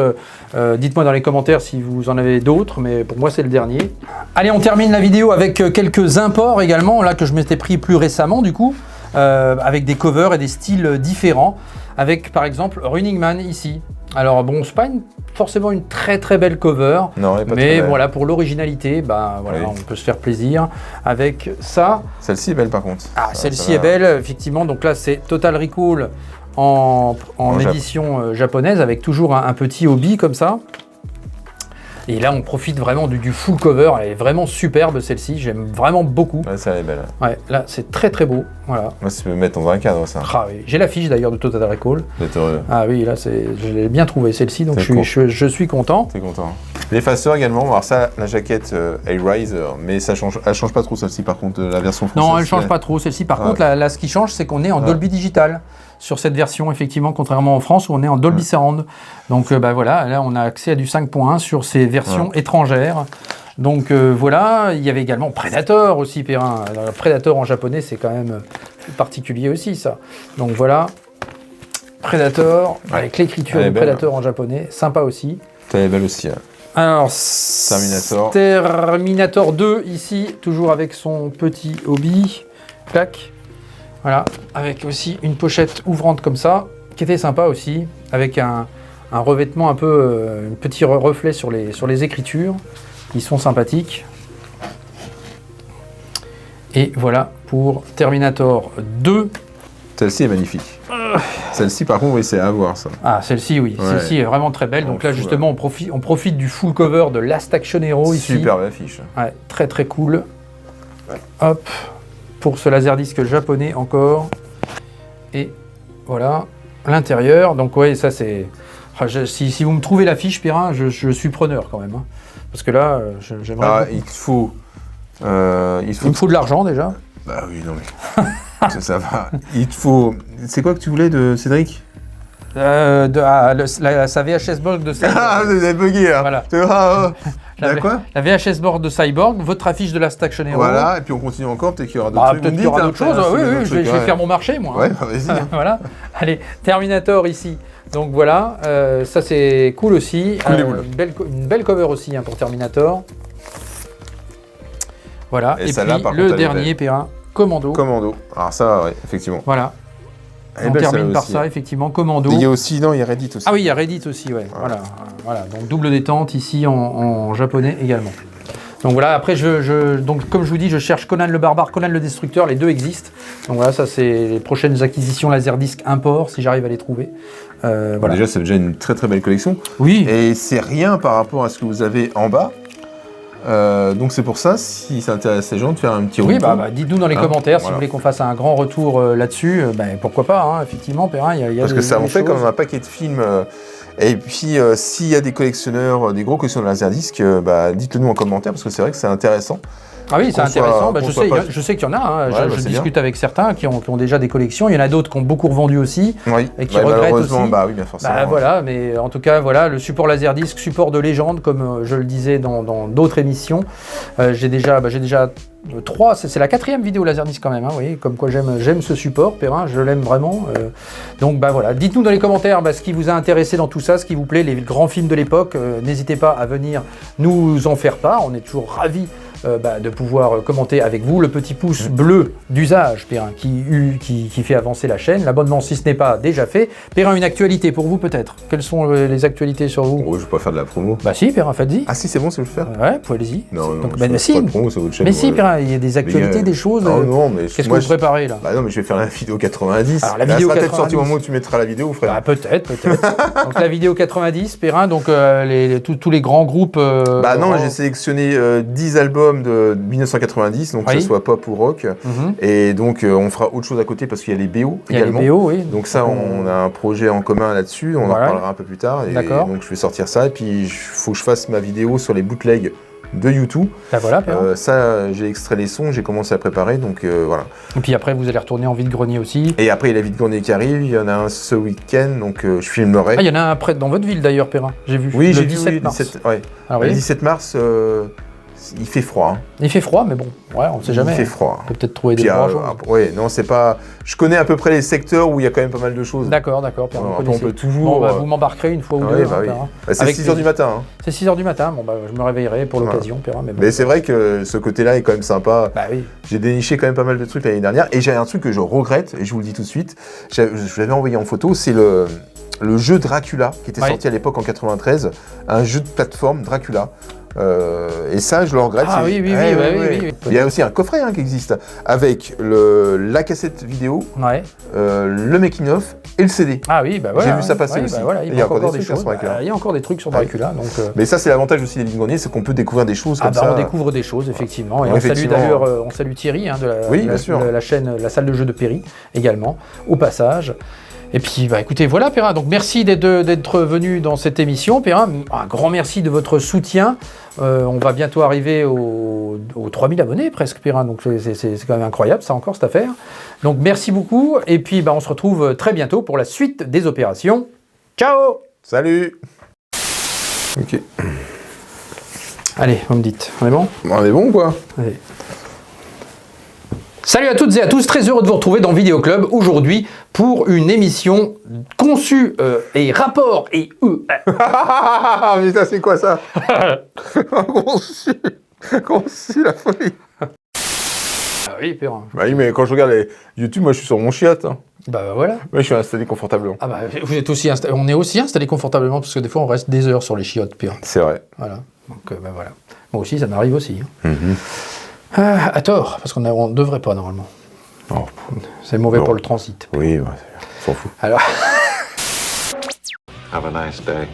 Speaker 1: Dites-moi dans les commentaires si vous en avez d'autres, mais pour moi c'est le dernier. Allez, on termine la vidéo avec quelques imports également, là que je m'étais pris plus récemment du coup, avec des covers et des styles différents, avec par exemple Running Man ici. Alors bon, c'est pas forcément une très très belle cover,
Speaker 2: non,
Speaker 1: mais voilà, pour l'originalité, bah, voilà, on peut se faire plaisir avec ça.
Speaker 2: Celle-ci est belle par contre.
Speaker 1: Ah, celle-ci est belle, effectivement. Donc là, c'est Total Recall en édition japonaise, avec toujours un petit hobby comme ça. Et là, on profite vraiment du full cover. Elle est vraiment superbe, celle-ci. J'aime vraiment beaucoup.
Speaker 2: Ouais, ça, elle est belle.
Speaker 1: Ouais, là, c'est très très beau. Voilà.
Speaker 2: Moi, ça peut me mettre dans un cadre, ça.
Speaker 1: Ah oui. J'ai l'affiche d'ailleurs de Total Recall.
Speaker 2: D'être heureux.
Speaker 1: Ah oui, là, je l'ai bien trouvé celle-ci, donc je suis content.
Speaker 2: T'es content. L'effaceur également. Alors ça, la jaquette A-Rise, mais elle change pas trop celle-ci par contre, la version française.
Speaker 1: Non, elle change pas trop celle-ci. Par contre, là, ce qui change, c'est qu'on est en Dolby Digital sur cette version, effectivement, contrairement en France où on est en Dolby Surround. Donc bah, voilà, là on a accès à du 5.1 sur ces versions étrangères. Donc voilà, il y avait également Predator aussi, Perrin. Alors, Predator en japonais, c'est quand même particulier aussi ça. Donc voilà, Predator, avec l'écriture de Predator en japonais, sympa aussi.
Speaker 2: Elle est belle aussi.
Speaker 1: Alors,
Speaker 2: Terminator
Speaker 1: 2 ici, toujours avec son petit hobby. Clac. Voilà, avec aussi une pochette ouvrante comme ça, qui était sympa aussi, avec un revêtement un peu, un petit reflet sur les écritures, qui sont sympathiques. Et voilà pour Terminator 2.
Speaker 2: Celle-ci est magnifique. Celle-ci, par contre, oui, c'est à voir, ça.
Speaker 1: Ah, celle-ci, oui. Ouais. Celle-ci est vraiment très belle. Donc là, justement, on profite du full cover de Last Action Hero ici.
Speaker 2: Superbe affiche.
Speaker 1: Ouais, très très cool. Ouais. Hop. Pour ce laserdisc japonais encore. Et voilà, l'intérieur. Donc ouais, ça c'est... Si vous me trouvez l'affiche, Perrin, je suis preneur quand même. Hein. Parce que là, j'aimerais...
Speaker 2: il faut...
Speaker 1: Il me faut de l'argent déjà.
Speaker 2: Bah oui, non mais... ça va. Il te faut... C'est quoi que tu voulais de Cédric?
Speaker 1: Sa VHS board de Cyborg.
Speaker 2: Ah, vous avez bugué là.
Speaker 1: Voilà.
Speaker 2: Quoi
Speaker 1: la VHS board de Cyborg, votre affiche de Last Action Hero.
Speaker 2: Voilà, et puis on continue encore, peut-être qu'il y aura d'autres trucs.
Speaker 1: Peut-être qu'il y aura d'autres choses, oui, je vais faire mon marché moi.
Speaker 2: Ouais, bah, vas-y.
Speaker 1: Voilà. Allez, Terminator ici. Donc voilà, ça c'est cool aussi. Une belle cover aussi pour Terminator. Voilà, et puis le dernier, Perrin, Commando.
Speaker 2: Commando, alors ça, ouais, effectivement.
Speaker 1: Voilà. On termine par ça, effectivement, Commando.
Speaker 2: Il y a aussi, non, il y a Reddit aussi.
Speaker 1: Ah oui, il y a Reddit aussi, ouais. Voilà. Donc double détente ici en japonais également. Donc voilà, après, donc, comme je vous dis, je cherche Conan le Barbare, Conan le Destructeur, les deux existent. Donc voilà, ça c'est les prochaines acquisitions Laserdisc import, si j'arrive à les trouver. Voilà.
Speaker 2: Déjà, c'est déjà une très très belle collection.
Speaker 1: Oui.
Speaker 2: Et c'est rien par rapport à ce que vous avez en bas. Donc c'est pour ça, si ça intéresse les gens, de faire un petit
Speaker 1: retour. Oui,
Speaker 2: bah,
Speaker 1: dites-nous dans les commentaires si vous voulez qu'on fasse un grand retour là-dessus. Pourquoi pas, hein, effectivement, Perrin, il y a
Speaker 2: parce que ça en fait quand même un paquet de films. Et puis s'il y a des collectionneurs, des gros collectionneurs de laserdisc, dites-le nous en commentaire, parce que c'est vrai que c'est intéressant.
Speaker 1: Ah oui, c'est intéressant. Je sais qu'il y en a. Hein.
Speaker 2: Ouais,
Speaker 1: je discute avec certains qui ont déjà des collections. Il y en a d'autres qui ont beaucoup revendu aussi.
Speaker 2: Oui.
Speaker 1: Et qui regrettent aussi.
Speaker 2: Oui, bien forcément.
Speaker 1: Voilà, mais en tout cas, voilà, le support Laserdisc, support de légende, comme je le disais dans d'autres émissions. J'ai déjà 3, c'est la 4e vidéo Laserdisc quand même. Hein, oui, comme quoi j'aime ce support, Perrin, je l'aime vraiment. Donc voilà, dites-nous dans les commentaires ce qui vous a intéressé dans tout ça, ce qui vous plaît, les grands films de l'époque. N'hésitez pas à venir nous en faire part. On est toujours ravis de pouvoir commenter avec vous. Le petit pouce bleu d'usage, Perrin, qui fait avancer la chaîne. L'abonnement, si ce n'est pas déjà fait. Perrin, une actualité pour vous peut-être. Quelles sont les actualités sur vous?
Speaker 2: Je ne vais pas faire de la promo.
Speaker 1: Bah si, Perrin, faites-y.
Speaker 2: Ah si, c'est bon, c'est le faire.
Speaker 1: Ouais, allez-y.
Speaker 2: Non,
Speaker 1: si.
Speaker 2: Pas de promo, c'est votre chaîne.
Speaker 1: Mais si, Perrin, il y a des actualités, des choses.
Speaker 2: Non, mais
Speaker 1: qu'est-ce que vous préparez là?
Speaker 2: Bah non, mais je vais faire la vidéo 90.
Speaker 1: Alors la vidéo 90.
Speaker 2: Ça sera peut-être sorti au moment où tu mettras la vidéo, frère.
Speaker 1: Bah peut-être. Donc la vidéo 90, Perrin, donc tous les grands groupes.
Speaker 2: Non, j'ai sélectionné 10 albums de 1990, donc que ce soit pop ou rock. Et donc on fera autre chose à côté parce qu'il y a les BO également.
Speaker 1: Les BO, oui.
Speaker 2: Donc ça, on a un projet en commun là-dessus. On en reparlera un peu plus tard.
Speaker 1: D'accord.
Speaker 2: Donc je vais sortir ça. Et puis il faut que je fasse ma vidéo sur les bootlegs de YouTube.
Speaker 1: Voilà,
Speaker 2: ça, j'ai extrait les sons, j'ai commencé à préparer, donc voilà.
Speaker 1: Et puis après, vous allez retourner en vide-grenier aussi.
Speaker 2: Et après, il y a la vide-grenier qui arrive, il y en a un ce week-end, donc je filmerai.
Speaker 1: Ah, il y en a un près dans votre ville d'ailleurs, Perrin, j'ai vu.
Speaker 2: Oui,
Speaker 1: le
Speaker 2: j'ai
Speaker 1: 17 mars.
Speaker 2: Le 17 mars, il fait froid. Hein.
Speaker 1: Il fait froid, mais bon, on ne sait jamais.
Speaker 2: Il fait froid.
Speaker 1: On peut peut-être trouver des choses.
Speaker 2: Non, c'est pas. Je connais à peu près les secteurs où il y a quand même pas mal de choses.
Speaker 1: D'accord, Perrin.
Speaker 2: On peut toujours.
Speaker 1: Vous m'embarquerez une fois ou deux.
Speaker 2: C'est 6h du matin. Hein.
Speaker 1: C'est 6h du matin. Je me réveillerai pour l'occasion, Perrin.
Speaker 2: Mais c'est vrai que ce côté-là est quand même sympa.
Speaker 1: Oui.
Speaker 2: J'ai déniché quand même pas mal de trucs l'année dernière. Et j'ai un truc que je regrette, et je vous le dis tout de suite. Je l'avais envoyé en photo, c'est le jeu Dracula, qui était sorti à l'époque en 93. Un jeu de plateforme Dracula. Et ça, je le regrette.
Speaker 1: Ah oui.
Speaker 2: Il y a aussi un coffret qui existe avec la cassette vidéo, le making-of et le CD.
Speaker 1: Ah oui, voilà.
Speaker 2: J'ai vu ça passer aussi.
Speaker 1: Il y a encore des choses. Il y a encore des trucs sur Dracula. Donc,
Speaker 2: mais ça, c'est l'avantage aussi des vide-greniers, c'est qu'on peut découvrir des choses comme ça.
Speaker 1: On découvre des choses, effectivement. Et on salue Thierry de la chaîne La Salle de Jeux de Perry également, au passage. Et puis, écoutez, voilà, Perrin. Donc, merci d'être venu dans cette émission, Perrin. Un grand merci de votre soutien. On va bientôt arriver aux 3000 abonnés, presque, Perrin. Donc, c'est quand même incroyable, ça encore, cette affaire. Donc, merci beaucoup. Et puis, on se retrouve très bientôt pour la suite des opérations. Ciao!
Speaker 2: Salut! Ok.
Speaker 1: Allez, vous me dites. On est bon?
Speaker 2: On est bon ou quoi?
Speaker 1: Allez. Salut à toutes et à tous, très heureux de vous retrouver dans Vidéo Club aujourd'hui pour une émission conçue et rapport et
Speaker 2: mais ça c'est quoi ça? Conçu la folie.
Speaker 1: Ah oui, Perrin.
Speaker 2: Oui, mais quand je regarde les YouTube, moi je suis sur mon chiotte. Hein.
Speaker 1: Voilà.
Speaker 2: Moi je suis installé confortablement.
Speaker 1: Ah vous êtes aussi on est aussi installé confortablement parce que des fois on reste des heures sur les chiottes, Perrin.
Speaker 2: C'est vrai.
Speaker 1: Voilà. Donc voilà. Moi aussi, ça m'arrive aussi. Hein. À tort, parce qu'on ne devrait pas normalement.
Speaker 2: Oh.
Speaker 1: C'est mauvais pour le transit.
Speaker 2: Oui, on s'en fout.
Speaker 1: Alors.
Speaker 11: Have a nice day.